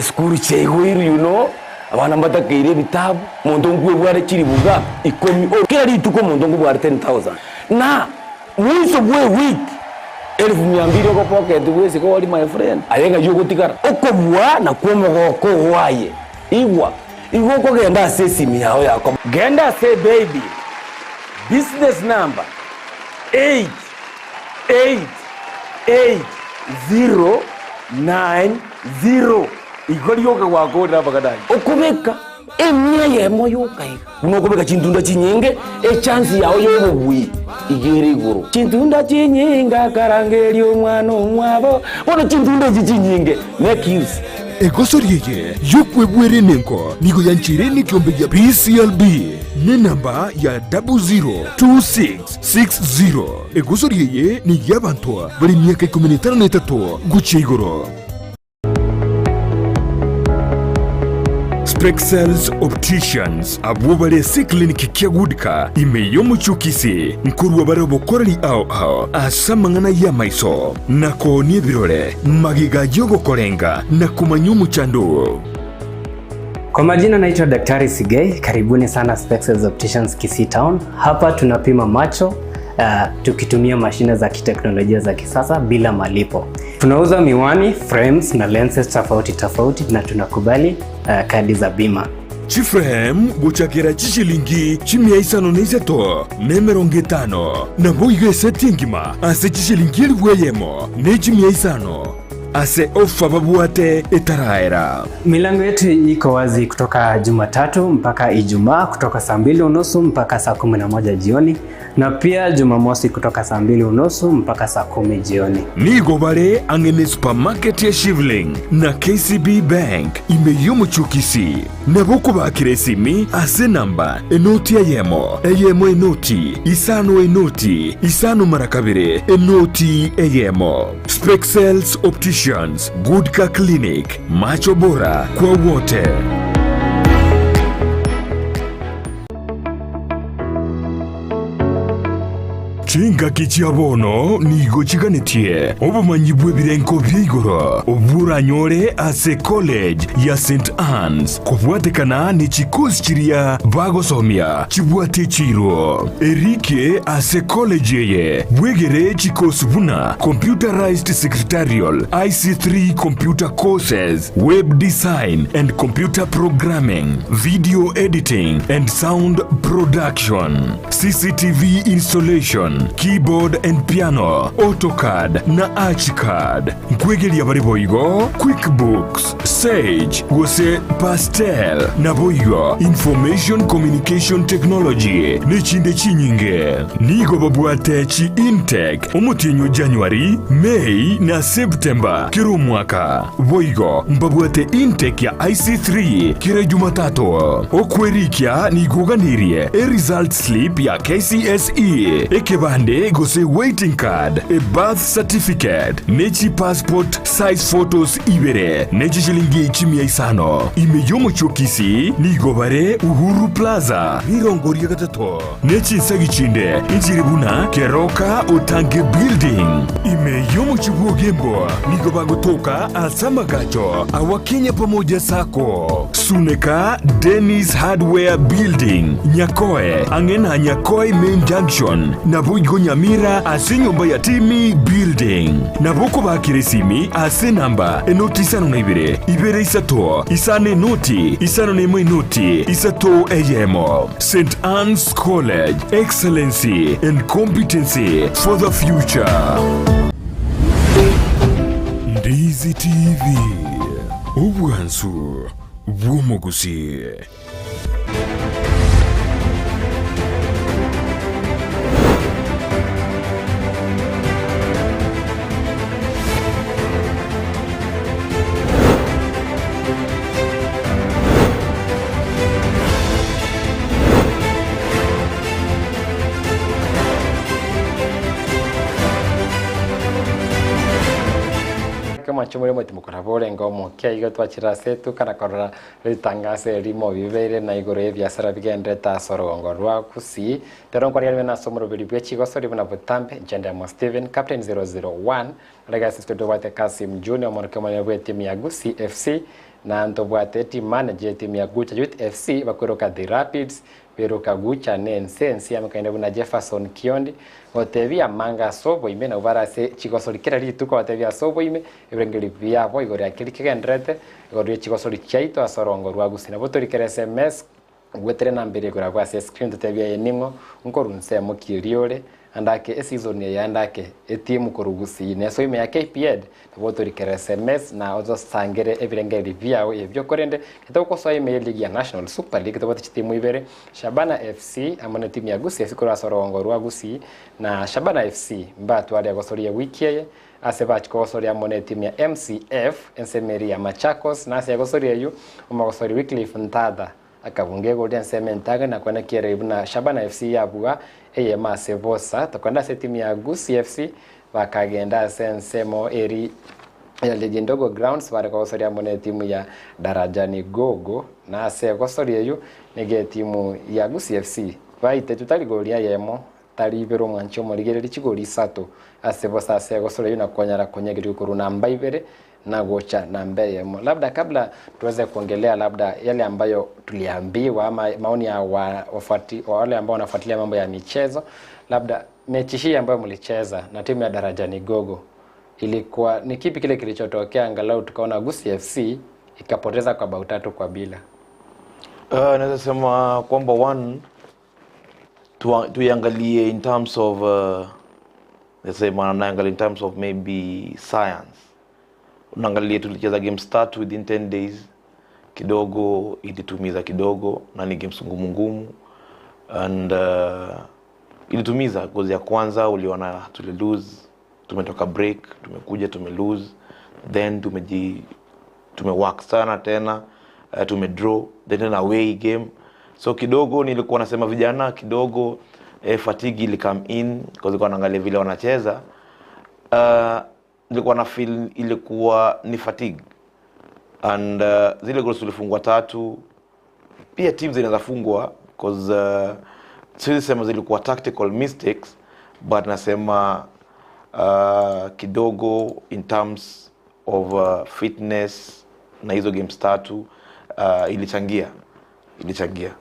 skuru chego abana mbatakeire bitabu muntu ngwe bware kiri buga ikomi kila rituko muntu ngwe bware 10000 na mwiso bwe week 1200 ko pocket wese ko wali my friend ayenga yuko tikara okobwa na kwomogoko waye igwa ko genda sesimi yao yako genda say baby business number 888090 igori yoka wako ndabagadaye okubeka emya yemo yoka unokubeka chintunda chinyenge chance yao yobugwi igere iguru chintunda chinyinga karangeri umwana umwabo wono chintunda chinyinge make use egosoriye yukwebwere nenko nigo yanchire ni kiombe ya PCLB ni namba ya 002660 egosoriye ni yabantu bari myaka 13 guca iguru Spexels Opticians abubale si kliniki kiagudika imeyo muchukisi nkurwa bare bokorali ao asa mangana ya maiso nako ni birore magiga jogo korenga na kumanyu chandu. Kwa majina naitwa Daktari Sigei, karibuni sana Spexels Opticians Kisii Town. Hapa tunapima macho tukitumia mashine za kiteknolojia za kisasa bila malipo. Tunauza miwani, frames na lenses tofauti na tunakubali kadi za bima. Chiframe guchakira chishilingi chimia isano neiseto nemerongitano na boige setingima ase chishilingi elweyemo ne chimia isano ase ofa babuate etaraera. Milango yetu iko wazi kutoka Jumatatu mpaka Ijumaa kutoka saa 2:30 mpaka saa 11 jioni na pia Jumamosi kutoka saa 2:30 mpaka saa 10 jioni. Nigo bare angene supermarket ya Shivling na KCB Bank imeyo Chukisi na boko bakire simi ase namba enoti eyemo enoti isano marakabire enoti eyemo. Spexels Opticians, Goodka Clinic, macho bora kwa wote. Chinga kichiabono nigo chiganitie obumanyi bwebirenko byigoro oburanyore ase college ya St. Anne's kubwatekana ni chikosi chiria bagosomia chibwate chiro erike ase college ye bwegere chikosi buna computerized secretarial IC3 computer courses, web design and computer programming, video editing and sound production, CCTV installation, keyboard and piano, AutoCAD na Archicad. Nkwegelia bari boigo QuickBooks, Sage, gose Pastel na boigo Information Communication Technology nechinde chinyinge. Nigo babuate chi intake omutinyo January, May na September kiro mwaka. Boigo mbabuate intake ya IC3 kira Jumatatu. Okwerikia nigoganirie result slip ya KCSE ekeba ekipande gose waiting card, a birth certificate, nechi passport size photos ibere, nechi shilingi 500. Imeyomo chokisi nigobare Uhuru Plaza Mirongoria Gatato, nechi sagichinde injiribuna Keroka Otange Building. Imeyomo chibuogembo nigobagotoka Asamagacho Awakenya pamoja sako Suneka Dennis Hardware Building Nyakoe Angena Nyakoe Main Junction Nabugo Nyamira ase nyumba ya Timi Building Naboko bakiresimi ase namba enoti isano na ibere isato isane noti isano na noti isato eyemo. St. Anne's College, excellency and competency for the future. Ndizi TV Ubwansu Gusii. Kama chumuri mwe timukora bore ngomo kia igo twachira setu kana korora ritangase rimo bibere na igoro ebyasara bigendeta sorongo rwa Gusii tero kwa yale na somoro bili bwe Chigosori Na Butambe Njenda Mo Steven Captain 001 lega sisto wate Kasim Junior mwana kama ya timu ya Gusii FC na ntobwate team manager timu ya Gucha Youth FC bakoroka The Rapids beruka Gucha Nensensi amakaenda buna Jefferson Kiondi otevia manga sobo ime na ubarase Chigosori kera rituko otevia sobo ime ebrengeli via boy gori akirike kendrete gori Chigosori chaito asorongo rwa Gusii na botori kere SMS gwetere nambere gora kwa screen tutevia yeningo nkorunse mo kiriore andake season ya andake etimu Gusii neso ime ya KPD botori kere SMS na ozo sangere ebrengeli via ebyo korende kitoko so ime ligi ya National Super League tobati timu ibere Shabana FC amone timu ya Gusii FC kora sorongo rwa Gusii na Shabana FC mbatu wale Gusii ya wiki ye aseba Chigosori amone timu ya MCF ensemeri ya Machakos na ase Gusii yu Gusii Wycliffe Ntada akabunge golden sementaga na kwana kiere ibuna Shabana FC yabuga eyema sevosa tokwanda se timu ya Gusii FC bakagenda sensemo eri ya legendogo grounds bare Gusii amone timu ya Darajani Gogo na ase Gusii yu nege timu ya Gusii FC baite tutali golia yemo tali bero mwancho morigere chigori sato ase vosa ase Gusii yu na konyara konyegiri kuruna mbaibere na gocha na mbeyemo. Labda kabla tuweze kuongelea labda yale ambayo tuliambiwa ama maoni ya wale ambao wanafuatilia mambo ya michezo, labda mechi hii ambayo mlicheza na timu ya Darajani Gogo ilikuwa ni kipi kile kilichotokea angalau tukaona Gusii FC ikapoteza kwa bao 3-0? Naweza sema kwamba one tuangalie in terms of let's say naangalia in terms of maybe science. Unaangalia tulicheza games 3 within 10 days kidogo ilitumiza kidogo na ni games ngumu and ilitumiza gozi ya kwanza uliona tuli lose, tumetoka break, tumekuja lose, then tumework sana tena, tumedraw, then away game. So kidogo nilikuwa nasema vijana kidogo fatigue ili come in because kwa naangalia vile wanacheza nilikuwa na feel ilikuwa ni fatigue and zile goals tulifungwa 3 pia teams zinaweza fungwa because siwezi sema zilikuwa tactical mistakes but nasema kidogo in terms of fitness na hizo games 3 ilichangia.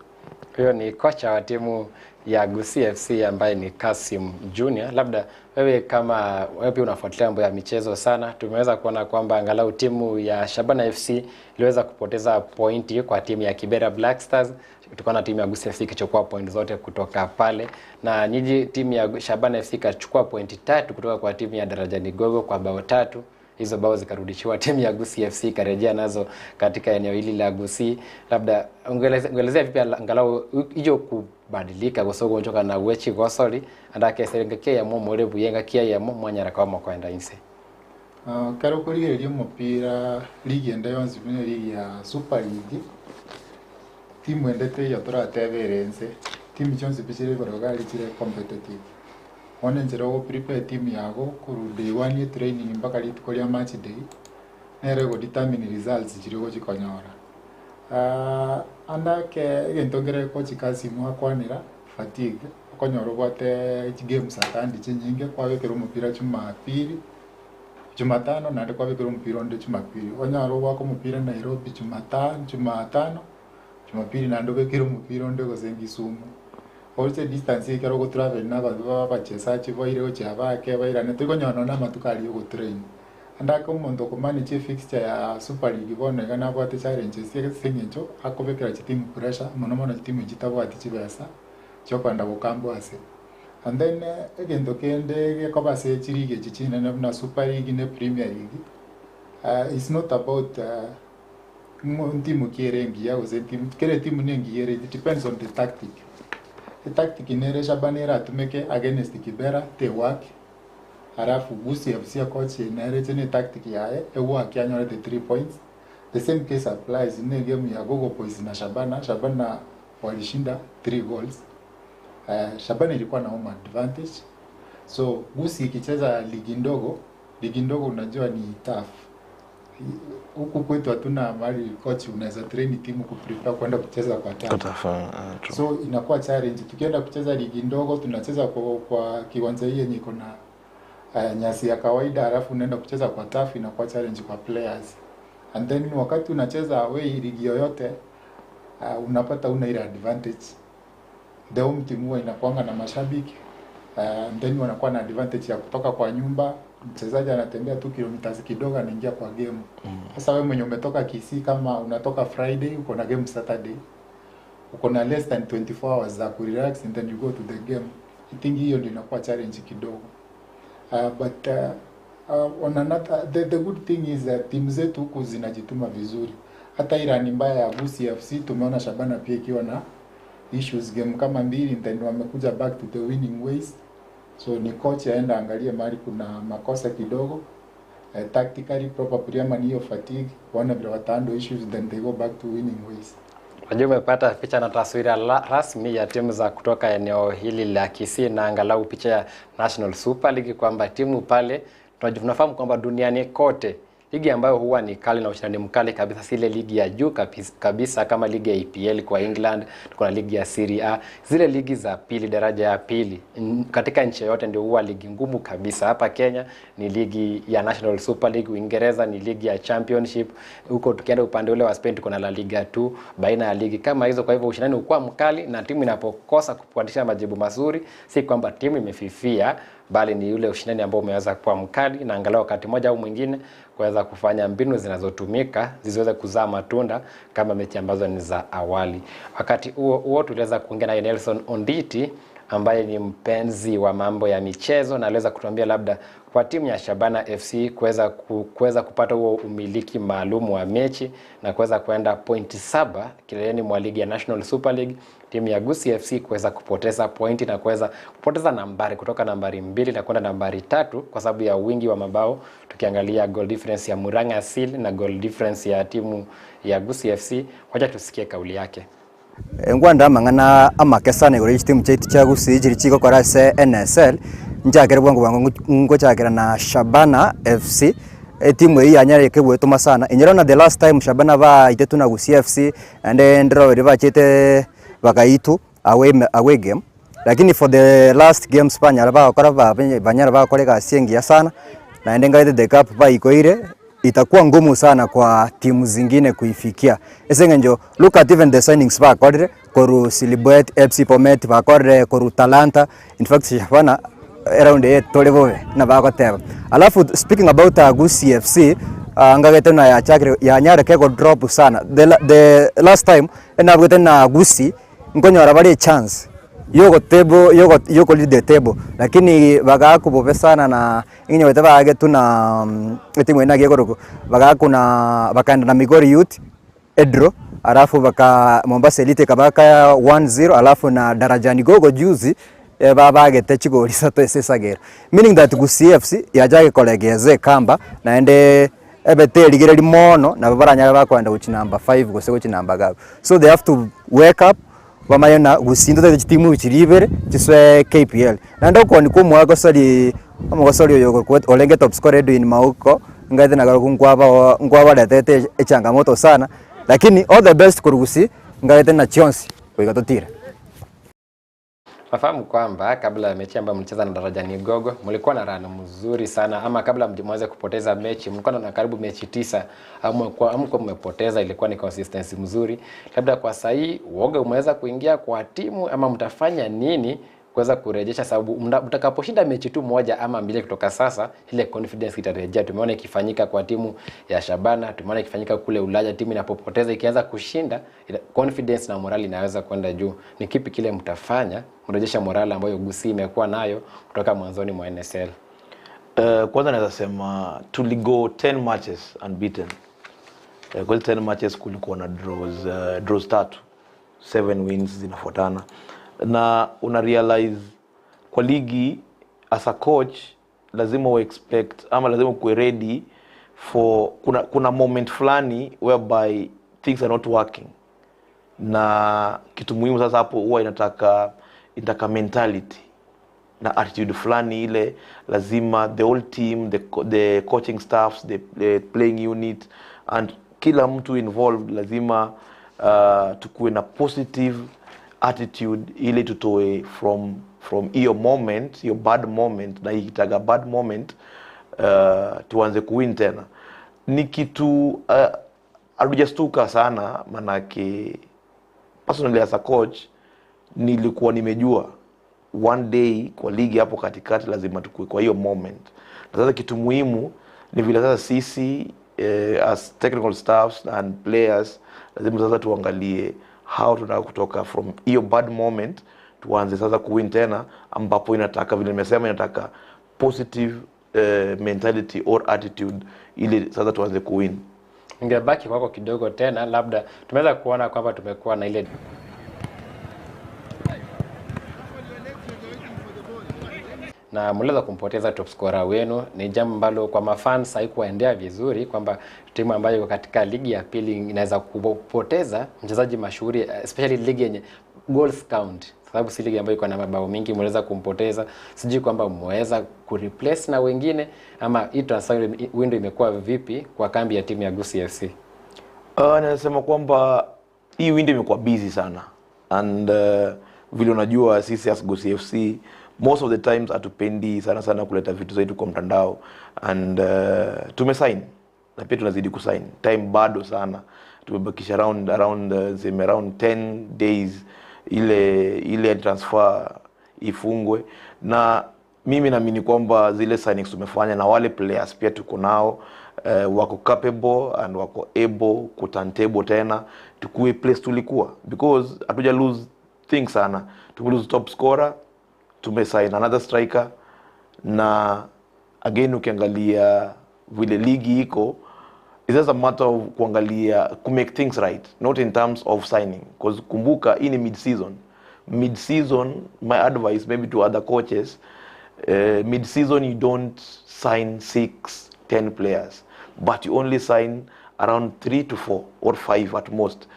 Hiyo ni kocha wa timu ya Gusii FC ambaye ni Kasim Junior. Labda wewe kama wewe unafuatilia mambo ya michezo sana, tumeweza kuona kwamba angalau timu ya Shabana FC iliweza kupoteza pointi kwa timu ya Kibera Black Stars. Tukaona timu ya Gusii FC ikichukua point zote kutoka pale, na nyinyi timu ya Shabana FC ikachukua pointi 3 kutoka kwa timu ya Darajani Gogo kwa bao 3. Hizo bao zikarudishiwa timu ya Gusii FC ikarejea nazo katika eneo hili la Gusii. Labda ungeelezea vipi angalau hiyo kubadilika gosogo njoka na wechi Gosori andake serengeke ya momore buyenga kia ya mwanyara kwa kwenda inse. Karo kuri umupira ligi enda yonzi bine ligi ya Super League. Timu endete ya tora teverense. Timu chonzi bishire borogali chire competitive. one njira go prepare team yago kuru day 1 ye training mpaka rituko rya match day nere go determine results jirigo jikonyora anda ke gentongere ko chikasi mwa kwanira fatigue konyoro bote games atandi chinyinge kwa wekero mupira Jumapili Jumatano na kwa wekero mupira onde Jumapili onyaro wako mupira Nairobi Jumatano Jumapili na ndo wekero mupira onde go Kisumu also distance ikero go travel na ba chesachi boire go chaba ke baira ne tuko nyono na matukali go train anda ko mondo ko manage fixture ya Super League bone kana bote challenges ye singecho akobekera team pressure mono team jitabo ati chibesa chokwanda bukambo ase and then egendo kende yakobase chirige chichine na Super League ne Premier League it's not about team kierengi ya uze team kere team nengi yere, it depends on the tactic. The tactic inere shabanera tumeke against Kibera te work halafu Gusii FC coach inere tene tactic yae e work yanyore the 3 points. The same case applies in the game ya Gogo Boys na Shabana walishinda 3 goals. Shabana ilikuwa na home advantage. So Gusii ikicheza ligi ndogo unajua ni tough. Huku kwetu hatuna mali coach unaweza train timu kuprepare kwenda kucheza kwa tough. So inakuwa challenge. Tukienda kucheza ligi ndogo tunacheza kwa kiwanja hii yenye iko na nyasi ya kawaida, halafu unaenda kucheza kwa tough, inakuwa challenge kwa players. And then wakati unacheza away ligi yoyote unapata una ile advantage. The home team huwa inakuanga na mashabiki. Then wanakuwa na advantage ya kutoka kwa nyumba, mchezaji anatembea 2 kilometers kidogo anaingia kwa game. Sasa wewe mwenye umetoka Kisii, kama unatoka Friday uko na game Saturday, uko na less than 24 hours za kurelax and then you go to the game. I think hiyo ndio inakuwa challenge kidogo. But on another, the good thing is that timu zetu huku zinajituma vizuri. Hata irani mbaya ya Gusii FC tumeona Shabana pia ikiwa na issues game kama 2 then wamekuja back to the winning ways. So ni coach aenda angalie mahali kuna makosa kidogo, tactically probably ama niyo fatigue, one of the handle issues, then they go back to winning ways. Wajua umepata picha na taswira rasmi ya timu za kutoka eneo hili la Kisii na angalau picha ya National Super League, kwamba timu pale tunafahamu kwamba duniani kote ligi ambayo huwa ni kali na ushindani mkali kabisa, si ile ligi ya juu kabisa kama ligi ya EPL kwa England, tuko na ligi ya Serie A, zile ligi za pili, daraja ya pili katika nchi yote ndio huwa ligi ngumu kabisa. Hapa Kenya ni ligi ya National Super League, Uingereza ni ligi ya Championship, huko tukienda upande ule wa Spain tuko na La Liga 2, baina ya ligi kama hizo. Kwa hivyo ushindani ukua mkali, na timu inapokosa kupandisha majibu mazuri, si kwamba timu imefifia, bali ni yule ushindani ambao umeweza kuwa mkali, na angalau wakati moja au mwingine kuweza kufanya mbinu zinazotumika ziweze kuzaa matunda kama mechi ambazo ni za awali. Wakati huo tuliweza kuongea na Nelson Onditi ambaye ni mpenzi wa mambo ya michezo, na aliweza kutuambia labda kwa timu ya Shabana FC kuweza kupata huo umiliki maalum wa mechi na kuweza kwenda pointi 7 kileleni mwa ligi ya National Super League, timu ya Gusii FC kuweza kupoteza pointi na kuweza kupoteza nambari kutoka nambari 2 na kwenda nambari 3 kwa sababu ya wingi wa mabao. Tukiangalia goal difference ya Murang'a Seal na goal difference ya timu ya Gusii FC, wacha tusikie kauli yake. Ngwanda mangana amakesane gore timu chetu cha Gusii jiri chiko kwa se NSL njagere bwangu ngo chagera na Shabana FC. Timu hii anyare kebwetuma sana inyerona the last time Shabana ba itetu na Gusii FC and then draw riba chete bakaitu away game, lakini for the last games banyara ba kora banyara ba koreka siengia sana na ndenga the cup ba ikoire itakuwa ngumu sana kwa timu zingine kuifikia. Esengenjo look at even the signings ba kodre koru Silibwet FC Pomet ba kodre koru Talanta, in fact Shabana around 8 tolebove na ba koteba. Alafu speaking about Gusii FC ngagete na ya chakre ya nyara keko drop sana the last time na ngagete na Gusii ngonyora bali chance yoko table yoko lead the table, lakini bagakubobe sana na inyo wetaba age tuna timu ina gegoro bakaenda na Migori Youth Edro, alafu baka Mombasa Elite kabaka 1-0, alafu na Darajani Gogo juzi baba agete Chigosori sato esesagero, meaning that Gusii FC yajage kolegeze kamba na ende ebete ligere limono na babaranya bakwenda uchi number 5 gose uchi number gabo, so they have to wake up wamayona Gusii to timu chiribere chiswe KPL nando ko ni kumwa ko sori amugosori oyo ko olenge top scorer Edwin Mauko ngaite na ngwaba letete changamoto sana, lakini all the best kwa Gusii ngaite na chance kwa totira. Nafahamu kwamba kabla ya mechi ambayo mlicheza na Daraja ni Gogo mlikuwa na run mzuri sana, ama kabla mwanze kupoteza mechi mlikuwa na karibu mechi 9 amko mmepoteza, ilikuwa ni consistency mzuri. Labda kwa sahi uoga umeweza kuingia kwa timu, ama mtafanya nini kuweza kurejesha, sababu mtakaposhinda mechi tu moja ama mbili kutoka sasa ile confidence itarejea. Tumeona ikifanyika kwa timu ya Shabana, tumeona ikifanyika kule Ulaya, timu inapopoteza ikianza kushinda confidence na morale inaweza kwenda juu. Ni kipi kile mtafanya kurejesha morale ambayo Gusii imekuwa nayo kutoka mwanzoni mwa NSL? Kwanza naweza sema tuligo 10 matches unbeaten. Kwa 10 matches kulikuwa na draws 3, 7 wins zinafuatana. Na una realize kwa ligi as a coach lazima u expect ama lazima kuwe ready for kuna moment fulani whereby things are not working, na kitu muhimu sasa hapo huwa inataka mentality na attitude fulani ile lazima the whole team, the coaching staffs, the playing unit and kila mtu involved lazima tukuwe na positive attitude ili tutoe from hiyo moment, hiyo bad moment, na ikitaga bad moment tuanze kuwin tena. Ni kitu hatujastuka sana, manake personally as a coach nilikuwa nimejua one day kwa ligi hapo katikati lazima tukue kwa hiyo moment. Na sasa kitu muhimu ni vile sasa sisi as technical staffs and players lazima sasa tuangalie how tunataka kutoka from hiyo bad moment tuanze sasa kuwin tena, ambapo inataka vile nimesema inataka positive mentality or attitude ili sasa tuanze kuwin. Ningebaki kwako kidogo tena, labda tumeweza kuona kwamba tumekuwa na ile na mliweza kumpoteza top scorer wenu. Ni jambo ambalo kwa mafans haikuwaendea vizuri, kwamba timu ambayo iko katika ligi ya pili inaweza kupoteza mchezaji mashuhuri, especially ligi yenye goals count, sababu si ligi ambayo iko na mabao mingi. Mliweza kumpoteza, sijui kwamba mmeweza kureplace na wengine, ama hii transfer window imekuwa vipi kwa kambi ya timu ya Gusii FC? Nasema kwamba hii window imekuwa busy sana, and vile unajua sisi as Gusii FC most of the times atupendi sana kuleta vitu zetu kwa mtandao, and tumesign na pia tunazidi kusign. Time bado sana, tumebakisha around 10 days ile transfer ifungwe, na mimi naamini kwamba zile signings tumefanya na wale players pia tuko nao wako capable and wako able kutantable tena tukue place tulikuwa, because hatuja lose things sana. Tume lose top scorer, tumesign another striker, na again ukiangalia vile ligi iko, it's just a matter of kuangalia to make things right, not in terms of signing, because kumbuka hii ni mid season. My advice maybe to other coaches, mid season you don't sign 6-10 players, but you only sign around 3 to 4 or 5 at most.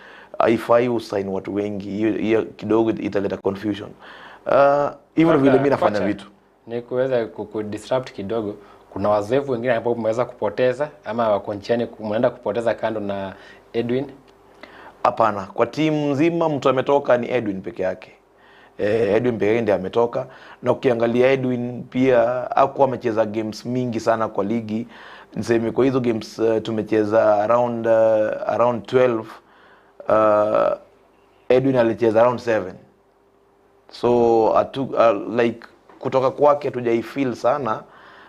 If I sign watu wengi hiyo kidogo italeta confusion. Even vile mimi nafanya vitu ni kuweza kudisrupt kidogo. Kuna wazoefu wengine ambao mmeweza kupoteza, ama wako njiani mnaenda kupoteza kando na Edwin? Hapana, kwa timu nzima mtu ametoka ni Edwin peke yake. Edwin peke yake ndiye ametoka, na ukiangalia Edwin pia hakuwa amecheza games mingi sana kwa ligi. Niseme kwa hizo games tumecheza around 12, Edwin alicheza around 7. So like kutoka kwake hatujaifeel sana,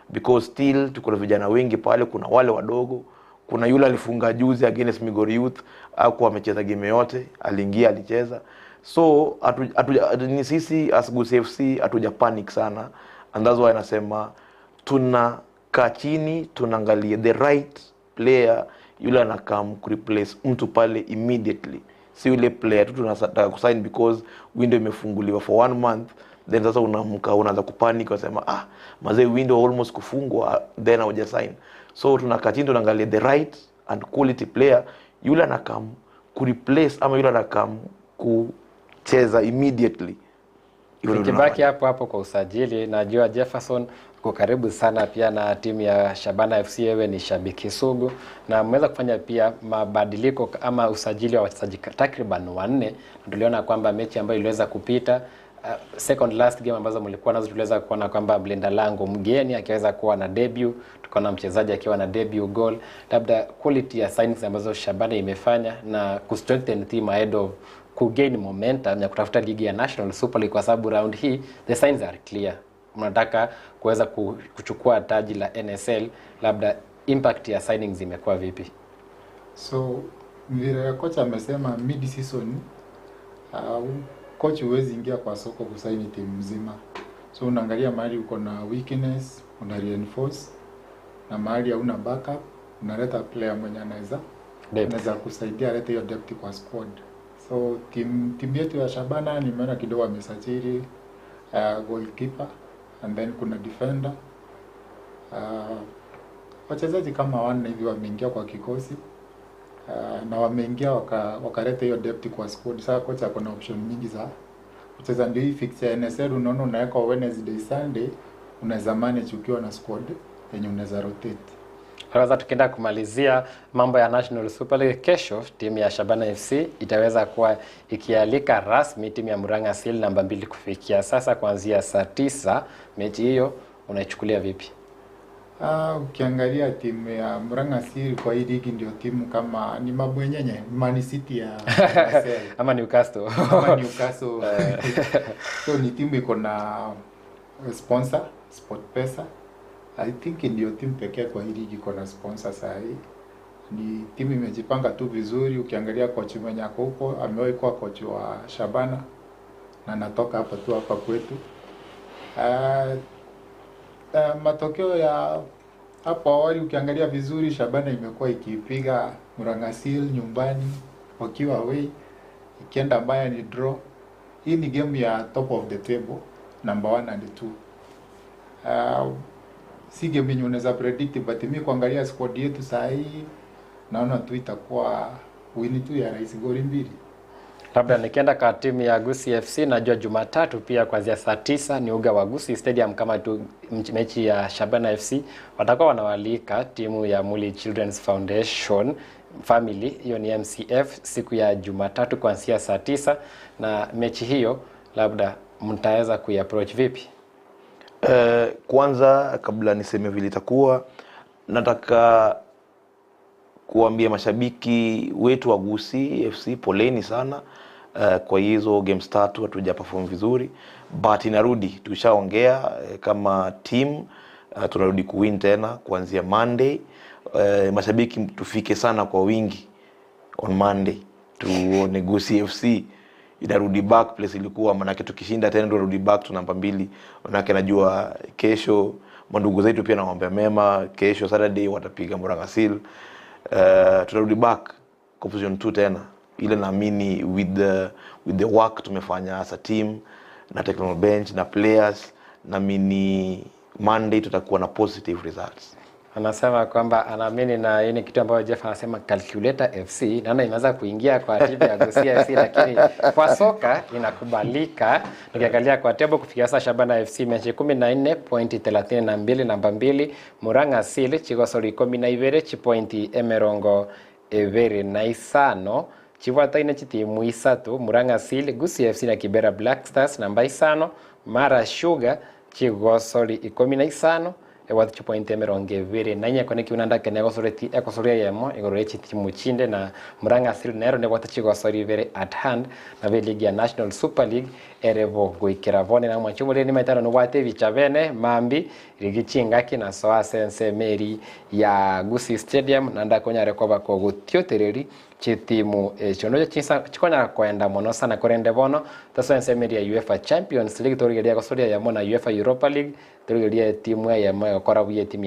because still tuko na vijana wengi pale. Kuna wale wadogo, kuna yule alifunga juzi against Migori Youth, hakuwa amecheza game yote, aliingia alicheza. So ni sisi as Gusii FC hatuja panic sana, and that's why nasema tunakaa chini tunaangalia the right player yule anakam kureplace mtu pale immediately. Si yule player tu tunataka kusign because window imefunguliwa for 1 month, then sasa unaamka unaanza kupanic unasema mazee window almost kufungwa, then hauja sign. So tunakaa chini tunaangalia the right and quality player yule anakam kureplace ama yule anakam cheza immediately. Nikibaki hapo kwa usajili, najua Jefferson uko karibu sana pia na timu ya Shabana FC, wewe ni shabiki sugu na mmeweza kufanya pia mabadiliko ama usajili wa wachezaji takriban 4. Tuliona kwamba mechi ambayo iliweza kupita second last game ambazo mlikuwa nazo, tuliweza kuona kwamba mlinda lango mgeni akiweza kuwa na debut, tukaona mchezaji akiwa na debut goal. Labda quality ya signings ambazo Shabana imefanya na ku-strengthen team ahead of kugain momentum ya kutafuta ligi ya National Super League, kwa sababu round hii the signs are clear. Mnataka kuweza kuchukua taji la NSL, labda impact ya signings imekuwa vipi? So vile kocha amesema mid season coach huwezi ingia kwa soko kusaini timu mzima. So unaangalia mahali uko na weakness, una reinforce, na mahali hauna backup, unaleta player mwenye anaweza kusaidia alete hiyo depth kwa squad. So timu yetu ya Shabana nimeona kidogo amesajili goalkeeper and then kuna defender. Wachezaji kama 4 hivi wameingia kwa kikosi. Na wameingia wakaleta hiyo depth kwa squad. Sasa kocha kuna option nyingi za kucheza, ndio hii fixture ya NSL. Unaona unaweka Wednesday Sunday, unaweza manage ukiwa na squad yenye unaweza rotate. Sasa tukienda kumalizia mambo ya National Super League, kesho timu ya Shabana FC itaweza kuwa ikialika rasmi timu ya Murang'a Seal namba 2 kufikia sasa kuanzia saa 9. Mechi hiyo unaichukulia vipi? Ukiangalia timu ya Murang'a Seal kwa hii ligi ndio timu kama ni mabwenyenye, Man City ya ama Newcastle. So ni timu iko na sponsor SportPesa. I think ndio timu pekee kwa hii ligi iko na sponsor sasa hii. Ni timu imejipanga tu vizuri. Ukiangalia coach mwenye ako huko amewahi kuwa coach wa Shabana na anatoka hapa kwetu. Matokeo ya hapo awali ukiangalia vizuri, Shabana imekuwa ikipiga Murang'a Seal nyumbani wakiwa away, ikienda mbaya ni draw. Hii ni game ya top of the table, number 1 and 2. Si game yenye unaweza predict, but mimi kuangalia squad yetu saa hii naona tu itakuwa win tu ya rahisi, goli 2. Labda nikienda kwa timu ya Gusii FC, najua Jumatatu pia kuanzia saa 9 ni uga wa Gusii Stadium kama tu mechi ya Shabana FC. Watakuwa wanawalika timu ya Muli Children's Foundation Family, hiyo ni MCF, siku ya Jumatatu kuanzia saa 9. Na mechi hiyo labda mtaweza kuiapproach vipi? Kwanza kabla niseme vile itakuwa, nataka kuambia mashabiki wetu wa Gusii FC poleni sana. Kwa hizo games 3 hatuja perform vizuri, but inarudi, tushaongea kama team, tunarudi kuwin tena kuanzia Monday. Mashabiki tufike sana kwa wingi on Monday, tuone Gusii FC inarudi back place ilikuwa, manake tukishinda tena ndio rudi back tu namba 2. Manake najua kesho mandugu zetu pia nawaambia mema, kesho Saturday watapiga Murang'a Seal. Tunarudi back position 2 tena. Ile naamini with the work tumefanya as a team na technical bench na players, naamini Monday tutakuwa na positive results. Anasema kwamba anaamini, na hii ni kitu ambayo Jeff anasema calculator FC naona inaweza kuingia kwa timu ya Gusii FC, lakini kwa soka inakubalika. Nikiangalia kwa table kufikia sasa, Shabana FC mechi 14 pointi 32 namba 2, Murang'a Seal Chigosori 12 pointi emerongo evere na isano, chifuataine chitimu 3 Murang'a Seal, Gusii FC na Kibera Black Stars namba 5, Mara Sugar Chigosori 15 ewati point emerongo evere na nyako neki unanda kene ekosoria yemo igororechi timu chinde na Murang'a Seal nero ne wata Chigosori very at hand na ve ligi ya National Super League erevo goikera vone na mwanchumule ni maitano no wate vichavene mambi rigichinga kina soa sense meri ya Gusii Stadium nanda konya rekoba ko gutiotereri chitimu chono chinsa chikonya kwenda mono sana korende bono tasense meri ya UEFA Champions League torigeria kosoria yamo na UEFA Europa League torigeria timu ya yamo korabuye timu